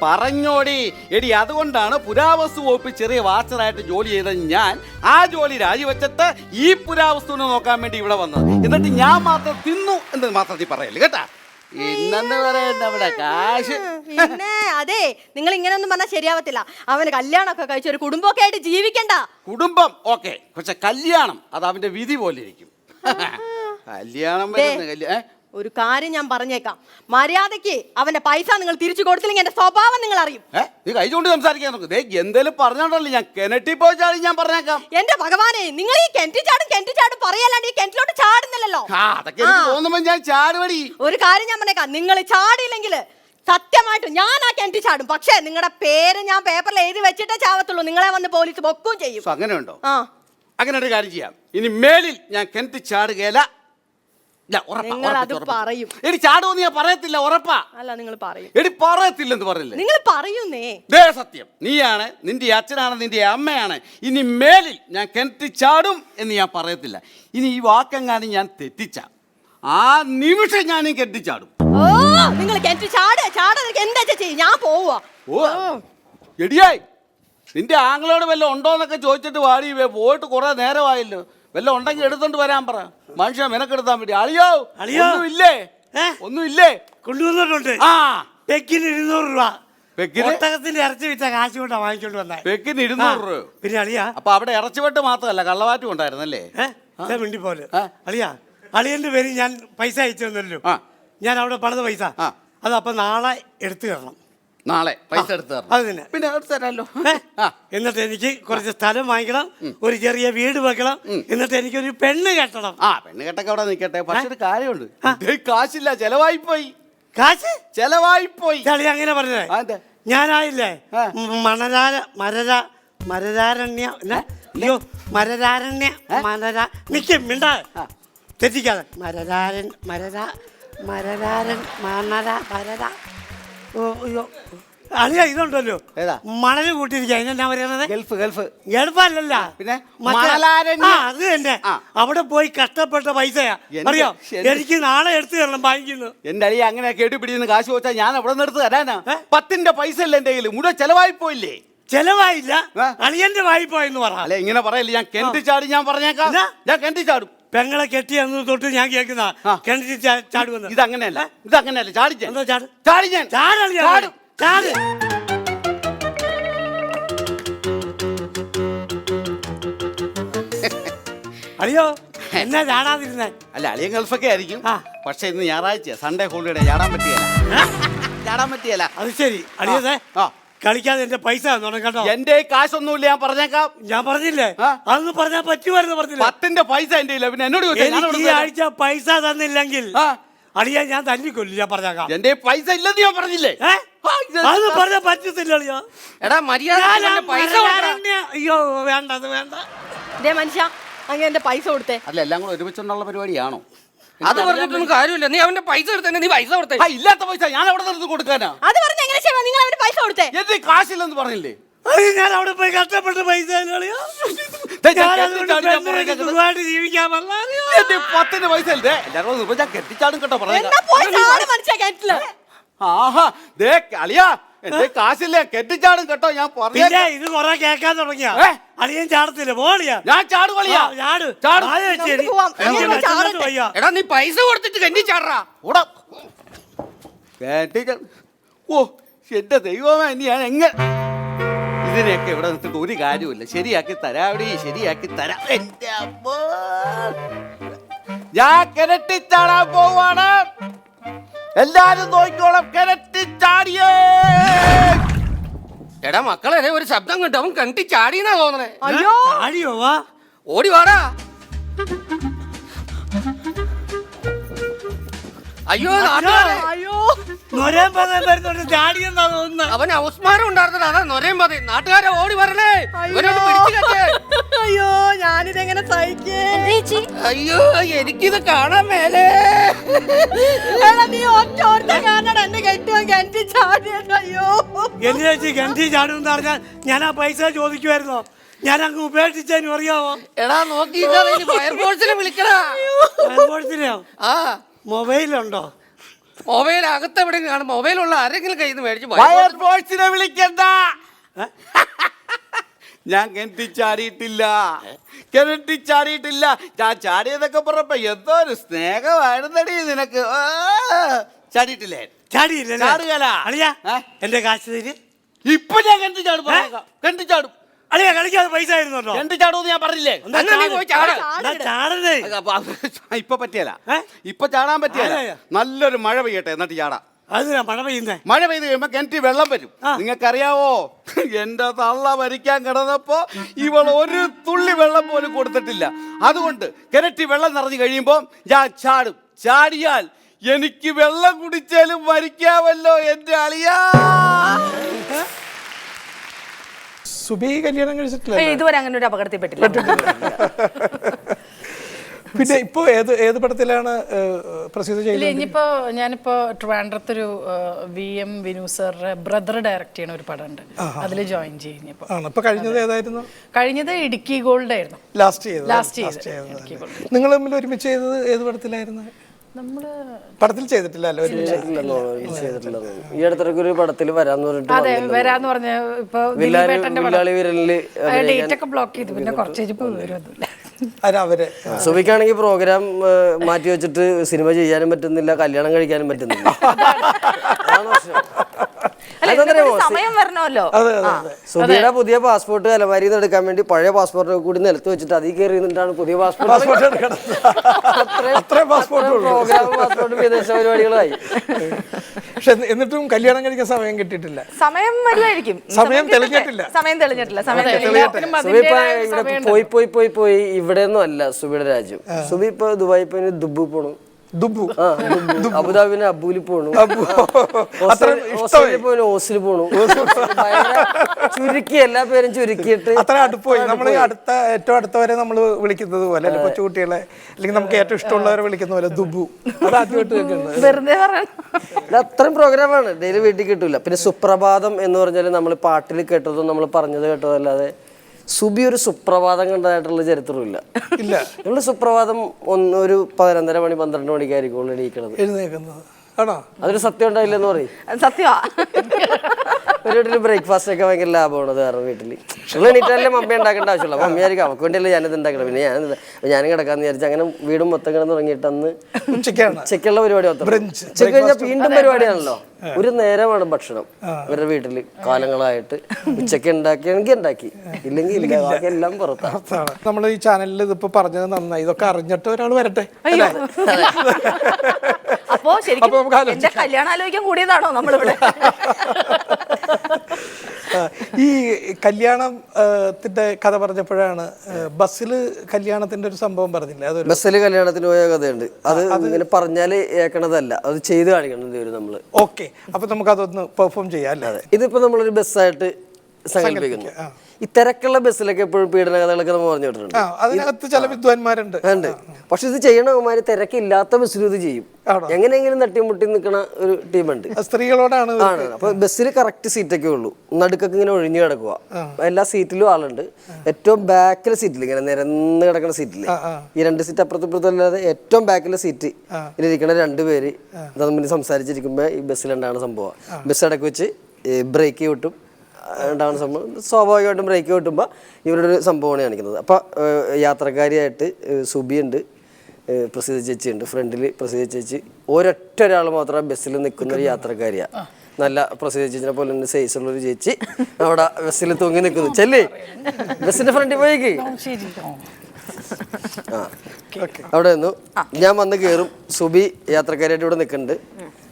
പറഞ്ഞോടി. എടി അതുകൊണ്ടാണ് പുരാവസ്തു വകുപ്പിൽ ചെറിയ വാച്ചറായിട്ട് ജോലി ചെയ്ത ഞാൻ ആ ജോലി രാജിവെച്ചിട്ട് ഈ പുരാവസ്തുവിനെ നോക്കാൻ വേണ്ടി ഇവിടെ വന്നത്. എന്നിട്ട് ഞാൻ മാത്രം തിന്നു എന്ന് മാത്രം നീ പറയല്ലേ കേട്ടാ. ഇന്നെന്ന് പറയണ്ട അവിടെ കാശ്. പിന്നെ അതെ, നിങ്ങൾ ഇങ്ങനെ ഒന്നും പറഞ്ഞാൽ ശരിയാവത്തില്ല. അവന് കല്യാണമൊക്കെ കഴിച്ച ഒരു കുടുംബമൊക്കെ ആയിട്ട് ജീവിക്കണ്ട. കുടുംബം ഓക്കെ, പക്ഷെ കല്യാണം അത് അവന്റെ വിധി പോലെ ഇരിക്കും. കല്യാണം ഒരു കാര്യം ഞാൻ പറഞ്ഞേക്കാം, മര്യാദയ്ക്ക് അവന്റെ പൈസ നിങ്ങൾ തിരിച്ചു കൊടുത്തില്ലെങ്കിൽ എന്റെ സ്വഭാവം നിങ്ങൾ അറിയും. നീ കഴിച്ചുകൊണ്ട് സംസാരിക്കാൻ നോക്ക്. എന്തേലും പറഞ്ഞോണ്ടല്ലോ ഞാൻ കിണറ്റി പോയി ചാടി ഞാൻ പറഞ്ഞേക്കാം. എന്റെ ഭഗവാനെ, നിങ്ങൾ ഈ കിണറ്റി ചാടും പറയല്ലാണ്ട് ഈ കിണറ്റിലോട്ട് ചാടുന്നില്ലല്ലോ. അതൊക്കെ തോന്നുമ്പോ ഞാൻ ചാടുപടി. ഒരു കാര്യം ഞാൻ പറഞ്ഞേക്കാം, നിങ്ങൾ ചാടിയില്ലെങ്കിൽ സത്യമായിട്ടും ഞാൻ ആ കിണറ്റി ചാടും. പക്ഷേ നിങ്ങളുടെ പേര് ഞാൻ പേപ്പറിൽ എഴുതി വെച്ചിട്ടേ ചാവത്തുള്ളൂ. നിങ്ങളെ വന്ന് പോലീസ് പൊക്കുകയും ചെയ്യും. അങ്ങനെ ഉണ്ടോ? അങ്ങനെ ഒരു കാര്യം ചെയ്യാം, ഇനി മേലിൽ ഞാൻ കിണറ്റി ചാടുകയില്ല. എടി ചാടുമെന്ന് ഞാൻ പറയത്തില്ല, ഉറപ്പാ. അല്ല, നിങ്ങൾ പറയും. എടി പറയത്തില്ലെന്ന് പറഞ്ഞില്ലേ? നിങ്ങൾ പറയുന്നേ. സത്യം, നീയാണ്, നിന്റെ അച്ഛനാണ്, നിന്റെ അമ്മയാണ്. ഇനി മേലിൽ ഞാൻ കിണറ്റി ചാടും എന്ന് ഞാൻ പറയത്തില്ല. ഇനി ഈ വാക്കെങ്ങാനും ഞാൻ തെറ്റിച്ച ആ നിമിഷം ഞാനും കെട്ടിച്ചാടും. നിങ്ങൾ കിണറ്റി ചാടാ എന്താ ചെയ്യും? ഞാൻ പോവാ. എടിയായി നിന്റെ ആങ്ങളോട് വല്ല ഉണ്ടോന്നൊക്കെ ചോദിച്ചിട്ട് വാടി പോയിട്ട് കുറെ നേരമായല്ലോ. വല്ല ഉണ്ടെങ്കിൽ എടുത്തോണ്ട് വരാൻ പറ. മനുഷ്യൻ മെനക്കെടുത്താൻ വേണ്ടി. അളിയോ അളിയോ. ഒന്നുമില്ലേ? ഒന്നുമില്ലേ? കൊണ്ടുവന്നിട്ടുണ്ട്. ആ പെക്കിന് 200 രൂപ. പെക്കിന് ഒട്ടകത്തിന്റെ ഇറച്ചി വിറ്റ കാശ് കൊണ്ടാ വാങ്ങിച്ചോണ്ട് വന്നേ. പെക്കിന് 200 രൂപ. പിന്നെ അളിയാ, അപ്പൊ അവിടെ ഇറച്ചിവെട്ട് മാത്രമല്ല കള്ളവാറ്റും ഉണ്ടായിരുന്നല്ലേ? മിണ്ടി പോലെ അളിയാ, അളിയന്റെ പേര് ഞാൻ പൈസ അയച്ചു തന്നല്ലോ. ഞാൻ അവിടെ പണിത പൈസ അത് അപ്പൊ നാളെ എടുത്തു തരണം. നാളെ പൈസ എടുത്ത് തരണം. അത് തന്നെ. പിന്നെ എടുത്ത് തരാമല്ലോ. എന്നിട്ട് എനിക്ക് കുറച്ച് സ്ഥലം വാങ്ങിക്കണം, ഒരു ചെറിയ വീട് വെക്കണം, എന്നിട്ട് എനിക്കൊരു പെണ്ണ് കെട്ടണം. പെണ്ണ് കെട്ടൊക്കെ അവിടെ നിൽക്കട്ടെ. പക്ഷെ ഒരു കാര്യമുണ്ട്, കാശില്ല, ചെലവായി പോയി. കാശ് ചെലവായി പോയി. ചളി അങ്ങനെ പറഞ്ഞേ. ഞാനായില്ലേ മരരാരണ്യ അയ്യോ മരരാരണ്യ നിക്കും മിണ്ടാ തെറ്റിക്കാതെ മരരാരൻ അയ്യോ അളിയാ ഇതുണ്ടല്ലോ മണല് കൂട്ടിയിരിക്കുക. അതിനെന്താ പറയുന്നത്? ഗൾഫല്ലല്ല, പിന്നെ അത് തന്നെ. അവിടെ പോയി കഷ്ടപ്പെട്ട പൈസയാ. അറിയോ, എനിക്ക് നാളെ എടുത്തു തരണം ബാങ്കിന്ന്. എന്റെ അളിയ അങ്ങനെ കേട്ടുപിടിന്ന് കാശ് വെച്ചാൽ ഞാൻ അവിടെ നിന്ന് എടുത്ത് തരാനാ? 10ന്റെ പൈസ അല്ല എന്റെ കയ്യിൽ, മുഴുവൻ ചെലവായി പോയില്ലേ? ചെലവായില്ല, അളിയന്റെ വായ്പ എന്ന് പറ. അല്ലെ ഇങ്ങനെ പറയല്ലേ, ഞാൻ കിണറ്റി ചാടി. ഞാൻ പറഞ്ഞേക്കാം, ഞാൻ കിണറ്റി ചാടും. പെങ്ങളെ കെട്ടി അന്ന് തൊട്ട് ഞാൻ കേൾക്കുന്ന കിണറ്റി ചാടുവന്ന്. ഇതങ്ങനെയല്ല, ചാടി ചാട് ചാടി ഞാൻ ചാടും ചാട്. അളിയോ എന്നാ ചാടാതിരുന്നേ? അല്ല അളിയൻ ഗൾഫൊക്കെ ആയിരിക്കും, പക്ഷെ ഇന്ന് ഞായറാഴ്ച സൺഡേ ഹോളിഡേ, ചാടാൻ പറ്റിയല്ല. അത് ശരി. അളിയതെ കളിക്കാതെ എന്റെ പൈസ കേട്ടോ. എന്റെ കാശൊന്നുമില്ല, ഞാൻ പറഞ്ഞേക്കാം. ഞാൻ പറഞ്ഞില്ലേ അതൊന്നും പറഞ്ഞാൽ പറ്റുമായിരുന്നു പറഞ്ഞില്ല. 10ന്റെ പൈസ എന്റെ ഇല്ല. പിന്നെ എന്നോട് ഈ ആഴ്ച പൈസ തന്നില്ലെങ്കിൽ അളിയാ ഞാൻ തല്ലിക്കൊല്ലു. ഞാൻ പറഞ്ഞേക്കാം, എന്റെ പൈസ ഇല്ലെന്ന് ഞാൻ പറഞ്ഞില്ലേ? അത് പറഞ്ഞാൽ പറ്റത്തില്ല അളിയാ. എടാ മര്യാദ അയ്യോ വേണ്ട, അത് വേണ്ട. ഇതേ മനുഷ്യ അങ്ങനെ എന്റെ പൈസ കൊടുത്തേ. അല്ല എല്ലാം കൂടെ ഒരുമിച്ചുള്ള പരിപാടിയാണോ? അത് പറഞ്ഞിട്ടൊന്നും കാര്യമില്ല. നീ അവന്റെ പൈസ എടുത്തന്നെ, നീ പൈസ കൊടുത്തേ. ഇല്ലാത്ത പൈസ ഞാൻ അവിടെ നിന്ന് കൊടുക്കാനാ? അത് പറഞ്ഞ എങ്ങനെ ചെയ്യാം? നിങ്ങൾ അവന്റെ പൈസ കൊടുത്തേ. എന്റെ കാശില്ലെന്ന് പറഞ്ഞില്ലേ? ഞാൻ അവിടെ പോയി കഷ്ടപ്പെട്ട പൈസ ജീവിക്കാൻ 10ന്റെ പൈസ അല്ലേ? എല്ലാവരും ഞാൻ കെട്ടിച്ചാടും കേട്ടോ. ആഹാ ദേ അളിയാ, എന്റെ കാശില്ലേ, കെട്ടിച്ചാടും കേട്ടോ. ഞാൻ പറഞ്ഞ ഇത് കൊറേ കേൾക്കാൻ തുടങ്ങിയ അളിയൻ ചാടത്തില്ല. പോളിയാ ഞാൻ ചാടു കളിയാ. എടാ നീ പൈസ കൊടുത്തിട്ട് കെട്ടി ചാടാ. ഓ എന്റെ ദൈവമേ, ഇനി ഞാൻ എങ്ങനെ ഇതിനെയൊക്കെ ഇവിടെ നിന്നിട്ട് ഒരു കാര്യമില്ല. ശരിയാക്കി തരാവിടെ, ശരിയാക്കി തരാം. എന്റെ അമ്മ, ഞാൻ കിണറ്റിച്ചാടാൻ പോവാണ്. എല്ലാരും നോക്കിക്കോളാം. കിണറ്റിച്ചാടിയേ. എടാ മക്കളെ, ഒരു ശബ്ദം കേട്ടോ, അവൻ കണ്ടി ചാടിയെന്നാ തോന്നണേ. അയ്യോ ചാടിയോ? വാ ഓടി വാടാ. അയ്യോ അയ്യോ ചാടിയെന്നാ തോന്നുന്നു. അവന് അവസ്മാരം ഉണ്ടായിരുന്നില്ല, അതാ നൊരയും പതി. നാട്ടുകാരെ ഓടി വരണേ, ഇവനോട് പിടിച്ചു. അയ്യോ ഞാനിതെങ്ങനെ സഹിക്കേ? അയ്യോ എനിക്കിത് കാണാൻ മേലേ. നീ ഒറ്റ കാണാൻ എന്നെ കെട്ടുവാൻ കിണറ്റി ചാടിയത്. അയ്യോ എന്റെ ചേച്ചി കിണറ്റി ചാടുമെന്ന് പറഞ്ഞാൽ ഞാൻ ആ പൈസ ചോദിക്കുമായിരുന്നോ? ഞാൻ അങ്ങ് ഉപേക്ഷിച്ചതിന് അറിയാമോ? എടാ നോക്കിയിട്ടാ ഫയർഫോഴ്സിനെ വിളിക്കടാ. ഫയർഫോഴ്സിനെയോ? മൊബൈലുണ്ടോ? മൊബൈൽ അകത്ത് എവിടെ കാണും? മൊബൈലുള്ള ആരെങ്കിലും കയ്യിൽ നിന്ന് മേടിച്ച് ഫയർഫോഴ്സിനെ വിളിക്കണ്ട. ഞാൻ കിണറ്റിച്ചാടിയിട്ടില്ല. ഞാൻ ചാടിയതൊക്കെ പറഞ്ഞപ്പോ എന്തോ ഒരു സ്നേഹമായിരുന്നടി നിനക്ക്. ചാടിയിട്ടില്ലേ? ചാടിയില്ല. അളിയാ എന്റെ കാശ് തരും. ഇപ്പൊ ഞാൻ കിണറ്റിച്ചാടും. കിണറ്റിച്ചാടും. അളിയാ കളിക്കാതെ പൈസ ആയിരുന്നല്ലോ. കിണറ്റിച്ചാടുമെന്ന് ഞാൻ പറഞ്ഞില്ലേ? ചാടേ. ഇപ്പൊ പറ്റിയല്ല, ഇപ്പൊ ചാടാൻ പറ്റിയല്ല. നല്ലൊരു മഴ പെയ്യട്ടെ, എന്നിട്ട് ചാടാം. മഴ പെയ്യുന്നേ. മഴ പെയ്ത് കഴിയുമ്പോ കിണറ്റിൽ വെള്ളം വരും. നിങ്ങൾക്കറിയാവോ, എന്റെ തള്ള മരിക്കാൻ കിടന്നപ്പോ ഇവൾ ഒരു തുള്ളി വെള്ളം പോലും കൊടുത്തിട്ടില്ല. അതുകൊണ്ട് കിണറ്റിൽ വെള്ളം നിറഞ്ഞു കഴിയുമ്പോ ഞാൻ ചാടും. ചാടിയാൽ എനിക്ക് വെള്ളം കുടിച്ചാലും മരിക്കാമല്ലോ എന്റെ അളിയാ. സുബി കല്യാണം കഴിച്ചിട്ടില്ല? ഇതുവരെ അങ്ങനെ ഒരു അപകടത്തിൽ പെട്ടില്ല. പിന്നെ ഇപ്പോ ഏത് പടത്തിലാണ് പ്രസിദ്ധ ചെയ്യുന്നത്? ഇനിയിപ്പോ ഞാനിപ്പോ ട്രിവാൻഡ്രത്തൊരു VM വിനു സാറിന്റെ ബ്രദർ ഡയറക്ട് ചെയ്യുന്ന ഒരു പടമുണ്ട്, അതിൽ ജോയിൻ ചെയ്യുന്നപ്പോ. കഴിഞ്ഞത് ഏതായിരുന്നു? കഴിഞ്ഞത് ഇടുക്കി ഗോൾഡ് ആയിരുന്നു. ലാസ്റ്റ് ചെയ്തത്. നിങ്ങൾ തമ്മിൽ ഒരുമിച്ച് ചെയ്തത് ഏത് പടത്തിലായിരുന്നു? പടത്തിൽ ചെയ്തിട്ടില്ലല്ലോ ചെയ്തിട്ടില്ലെന്ന് ഈ അടുത്തിടയ്ക്ക് ഒരു പടത്തിൽ വരാന്ന് പറഞ്ഞിട്ട് അതെ വരാന്ന് പറഞ്ഞ ഇപ്പൊ വില്ലാളി വിരലില് ഡേറ്റ് ഒക്കെ ബ്ലോക്ക് ചെയ്തു പിന്നെ കുറച്ച് ഇപ്പൊ വരുമൊന്നുമില്ല. അവര് സുബിക്കാണെങ്കിൽ പ്രോഗ്രാം മാറ്റി വെച്ചിട്ട് സിനിമ ചെയ്യാനും പറ്റുന്നില്ല, കല്യാണം കഴിക്കാനും പറ്റുന്നില്ല. അതാണ് പ്രശ്നം. സമയം വരണമല്ലോ. സുബിയുടെ പുതിയ പാസ്പോർട്ട് അലമാരിയിൽ നിന്ന് എടുക്കാൻ വേണ്ടി പഴയ പാസ്പോർട്ട് കൂടി നിലത്ത് വെച്ചിട്ട് അതിൽ കയറി നിന്നിട്ടാണ് പുതിയ പാസ്പോർട്ട് പാസ്പോർട്ട് വിദേശ പരിപാടികളായി. പക്ഷെ എന്നിട്ടും കല്യാണം കഴിക്കാൻ സമയം കിട്ടിയിട്ടില്ല. സമയം വരുമായിരിക്കും. സമയം തെളിഞ്ഞിട്ടില്ല. സുബി ഇപ്പൊ പോയി പോയി പോയി പോയി ഇവിടെ ഒന്നും അല്ല സുബിയുടെ രാജ്യം. സുബി ഇപ്പൊ ദുബായി പോയി ദുബു പോണു, അബുദാബിന് അബൂലി പോണു, ഓസ്ട്രേലിയ പോയി ഓസിൽ പോണു. ചുരുക്കി എല്ലാ പേരും ചുരുക്കിയിട്ട് അത്ര അടുപ്പോയി. നമ്മൾ ഏറ്റവും അടുത്തവരെ നമ്മൾ വിളിക്കുന്നത് പോലെ കൊച്ചുകുട്ടികളെ അല്ലെങ്കിൽ നമുക്ക് ഏറ്റവും ഇഷ്ടമുള്ളവരെ വിളിക്കുന്ന പോലെ ദുബു. അത് ആദ്യമായിട്ട് കേൾക്കുന്നത്. അത്രയും പ്രോഗ്രാമാണ് ഡെയിലി വീട്ടിൽ കിട്ടൂല. പിന്നെ സുപ്രഭാതം എന്ന് പറഞ്ഞാൽ നമ്മൾ പാട്ടിൽ കേട്ടതും നമ്മൾ പറഞ്ഞത് കേട്ടതും അല്ലാതെ സുബി ഒരു സുപ്രഭാതം കണ്ടതായിട്ടുള്ള ചരിത്രമില്ല. ഇല്ല, നമ്മള് സുപ്രഭാതം ഒരു 11:30 മണി 12 മണിക്കായിരിക്കും എണീക്കണത്, എഴുന്നേക്കുന്നത്. ആണോ? അതൊരു സത്യം ഉണ്ടായില്ലെന്ന് പറയും. സത്യമാ. ഒരു വീട്ടിൽ ബ്രേക്ക്ഫാസ്റ്റ് ഒക്കെ ഭയങ്കര ലാഭമാണ്. കാരണം വീട്ടില് നിങ്ങൾ എണീറ്റാലേ മമ്മി ഉണ്ടാക്കേണ്ട ആവശ്യമുള്ള. മമ്മി ആയിരിക്കും അവർക്ക് വേണ്ടിയല്ലേ ഞാനിത് ഉണ്ടാക്കണം. പിന്നെ ഞാനും കിടക്കാന്ന് വിചാരിച്ചു. അങ്ങനെ വീടും മൊത്തം കിടന്ന് തുടങ്ങിയിട്ട് അന്ന് ഉച്ചക്കുള്ള പരിപാടി മൊത്തം. ഉച്ചക്ക് കഴിഞ്ഞാൽ വീണ്ടും പരിപാടിയാണല്ലോ. ഒരു നേരമാണ് ഭക്ഷണം ഇവരുടെ വീട്ടില് കാലങ്ങളായിട്ട്. ഉച്ചക്ക് ഉണ്ടാക്കിയാണെങ്കിൽ ഉണ്ടാക്കി, ഇല്ലെങ്കിൽ ഇല്ല, ബാക്കി എല്ലാം പുറത്താണ്. നമ്മൾ ഈ ചാനലിൽ ഇതിപ്പോ പറഞ്ഞത് നന്നായി. ഇതൊക്കെ അറിഞ്ഞിട്ട് ഒരാൾ വരട്ടെ. അപ്പോ ശരിക്കും എന്റെ കല്യാണം ആലോചിക്കാൻ കൂടിയതാണോ നമ്മളിവിടെ? ഈ കല്യാണത്തിന്റെ കഥ പറഞ്ഞപ്പോഴാണ് ബസ്സിൽ കല്യാണത്തിന്റെ ഒരു സംഭവം പറഞ്ഞില്ലേ? അതൊരു ബസ്സിൽ കല്യാണത്തിന് പോയ കഥയുണ്ട്. അത് ഇങ്ങനെ പറഞ്ഞാല് ഏക്കണതല്ല, അത് ചെയ്ത് കാണിക്കണം നമ്മള്. ഓക്കെ, അപ്പൊ നമുക്ക് അതൊന്ന് പെർഫോം ചെയ്യാം അല്ലേ? ഇതിപ്പോ നമ്മളൊരു ബസ്സായിട്ട് സങ്കല്പിക്കുന്നു. ഈ തിരക്കുള്ള ബസ്സിലൊക്കെ എപ്പോഴും പീഡന കഥകളൊക്കെ നമ്മൾ പറഞ്ഞു കേട്ടിട്ടുണ്ട്. അതിനകത്ത് ചില വിദ്വാൻമാരുണ്ട്. പക്ഷെ ഇത് ചെയ്യണമാര് തിരക്കില്ലാത്ത ബസ്സിലും ഇത് ചെയ്യും. എങ്ങനെയെങ്കിലും തട്ടിമുട്ടി നിൽക്കണ ഒരു ടീമുണ്ട്. സ്ത്രീകളോടാണ്. അപ്പൊ ബസ്സിൽ കറക്റ്റ് സീറ്റൊക്കെ ഉള്ളൂ, നടുക്കൊക്കെ ഇങ്ങനെ ഒഴിഞ്ഞു കിടക്കുക. എല്ലാ സീറ്റിലും ആളുണ്ട്. ഏറ്റവും ബാക്കിലെ സീറ്റിൽ ഇങ്ങനെ നിരന്ന് കിടക്കുന്ന സീറ്റില് ഈ 2 സീറ്റ് അപ്പുറത്തും ഇപ്പുറത്തും അല്ലാതെ ഏറ്റവും ബാക്കിലെ സീറ്റ് ഇതിലിരിക്കണ 2 പേര് തമ്മിൽ സംസാരിച്ചിരിക്കുമ്പോ ഈ ബസ്സിലുണ്ടാകുന്ന സംഭവം. ബസ് ഇടയ്ക്ക് വെച്ച് ബ്രേക്ക് കിട്ടും ഉണ്ടാകുന്ന സംഭവം. സ്വാഭാവികമായിട്ടും ബ്രേക്ക് കിട്ടുമ്പോൾ ഇവരുടെ ഒരു സംഭവമാണ് കാണിക്കുന്നത്. അപ്പോൾ യാത്രക്കാരിയായിട്ട് സുബിയുണ്ട്, പ്രസിദ്ധ ചേച്ചിയുണ്ട്, ഫ്രണ്ടിൽ പ്രസിദ്ധ ചേച്ചി. ഒരാൾ മാത്രം ബസ്സിൽ നിൽക്കുന്ന ഒരു യാത്രക്കാരിയാണ്. നല്ല പ്രസിദ്ധ ചേച്ചിനെ പോലെ തന്നെ സൈസുള്ളൊരു ചേച്ചി അവിടെ ബസ്സിൽ തൂങ്ങി നിൽക്കുന്നു. ചെല്ലേ ബസ്സിന്റെ ഫ്രണ്ടിൽ പോയേക്ക്. അവിടെ നിന്നു ഞാൻ വന്ന് കയറും. സുബി യാത്രക്കാരിയായിട്ട് ഇവിടെ നിൽക്കുന്നുണ്ട്.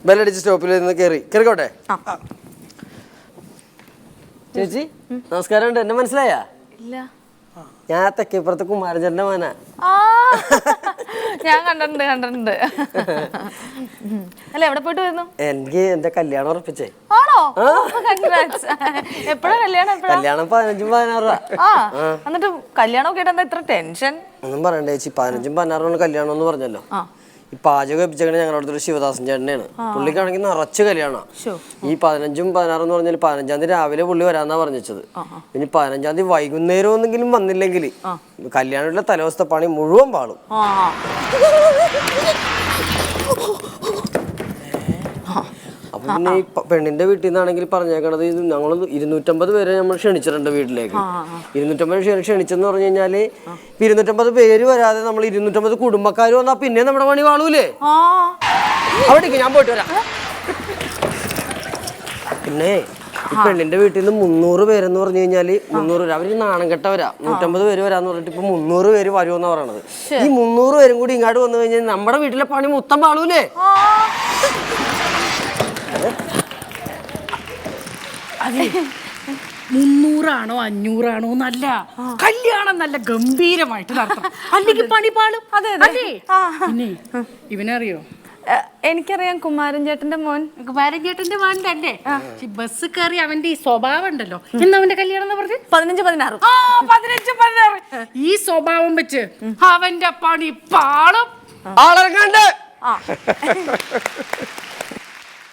ബെല്ലടിച്ച് സ്റ്റോപ്പിൽ നിന്ന് കയറിക്കോട്ടെ. ചേച്ചി നമസ്കാരം. ഉണ്ട്, എന്നെ മനസ്സിലായാ? ഞാൻ തെക്കേപ്പുറത്ത് കുമാരചന്ദ്രന്റെ മോനാ. ഞാൻ കണ്ടിട്ടുണ്ട്. അല്ല, എവിടെ പോയിട്ട് വരുന്നു? എനിക്ക് എന്റെ കല്യാണം ഉറപ്പിച്ചേ. ആണോ? എപ്പോഴാ കല്യാണം? കല്യാണം 15-16. എന്നിട്ട് കല്യാണം കേട്ടാ ഇത്ര ടെൻഷൻ? ഒന്നും പറയണ്ട ചേച്ചി, 15-16 കല്യാണം എന്ന് പറഞ്ഞല്ലോ. ഈ പാചകം എപ്പിച്ചേക്കണ ഞങ്ങളുടെ അടുത്തൊരു ശിവദാസൻ ചേട്ടനെയാണ്. പുള്ളിക്കാണെങ്കിൽ നിറച്ച് കല്യാണം. ഈ 15-16 എന്ന് പറഞ്ഞാൽ 15-ാം തീയതി രാവിലെ പുള്ളി വരാന്നാ പറഞ്ഞത്. ഇനി 15-ാം തീയതി വൈകുന്നേരം എന്തെങ്കിലും വന്നില്ലെങ്കിൽ കല്യാണത്തിലെ തലേദിവസത്തെ പണി മുഴുവൻ പാളും. അപ്പൊ പിന്നെ ഈ പെണ്ണിന്റെ വീട്ടിൽ നിന്നാണെങ്കിൽ പറഞ്ഞേക്കണത് ഞങ്ങൾ 250 പേരെ നമ്മൾ ക്ഷണിച്ചിട്ടുണ്ട് വീട്ടിലേക്ക്. 250 പേര് ക്ഷണിച്ചെന്ന് പറഞ്ഞു കഴിഞ്ഞാല് 250 പേര് വരാതെ നമ്മൾ 250 കുടുംബക്കാർ വന്നാ പിന്നെ നമ്മുടെ പണി വാളൂലേ. അവിടേക്ക് ഞാൻ പോയിട്ട് വരാം. പിന്നെ ഈ പെണ്ണിന്റെ വീട്ടിൽ നിന്ന് 300 പേരെന്ന് പറഞ്ഞു കഴിഞ്ഞാല് 300 പേര് അവര് നാണം കെട്ടവരാ. 150 പേര് വരാന്ന് പറഞ്ഞിട്ട് ഇപ്പൊ 300 പേര് വരുമെന്നാ പറയണത്. ഈ 300 പേരും കൂടി ഇങ്ങോട്ട് വന്നു കഴിഞ്ഞാൽ നമ്മുടെ വീട്ടിലെ പണി മൊത്തം പാളൂലേ. അതെ, 300 ആണോ 500 ആണോ നല്ല കല്യാണം നല്ല ഗംഭീരമായിട്ട് നടത്തണം, അല്ലെങ്കിൽ പണി പാളും. അതെ. പിന്നെ ഇവനറിയോ? എനിക്കറിയാം, കുമാരൻ ചേട്ടന്റെ മോൻ. കുമാരൻ ചേട്ടന്റെ മോൻ തന്നെ. ബസ് കയറി അവന്റെ ഈ സ്വഭാവം ഉണ്ടല്ലോ. ഇന്ന് അവന്റെ കല്യാണം എന്ന് പറഞ്ഞ് 15-16. 15-16. ഈ സ്വഭാവം വെച്ച് അവന്റെ പണി പാളും. ആളിറങ്ങാണ്ട്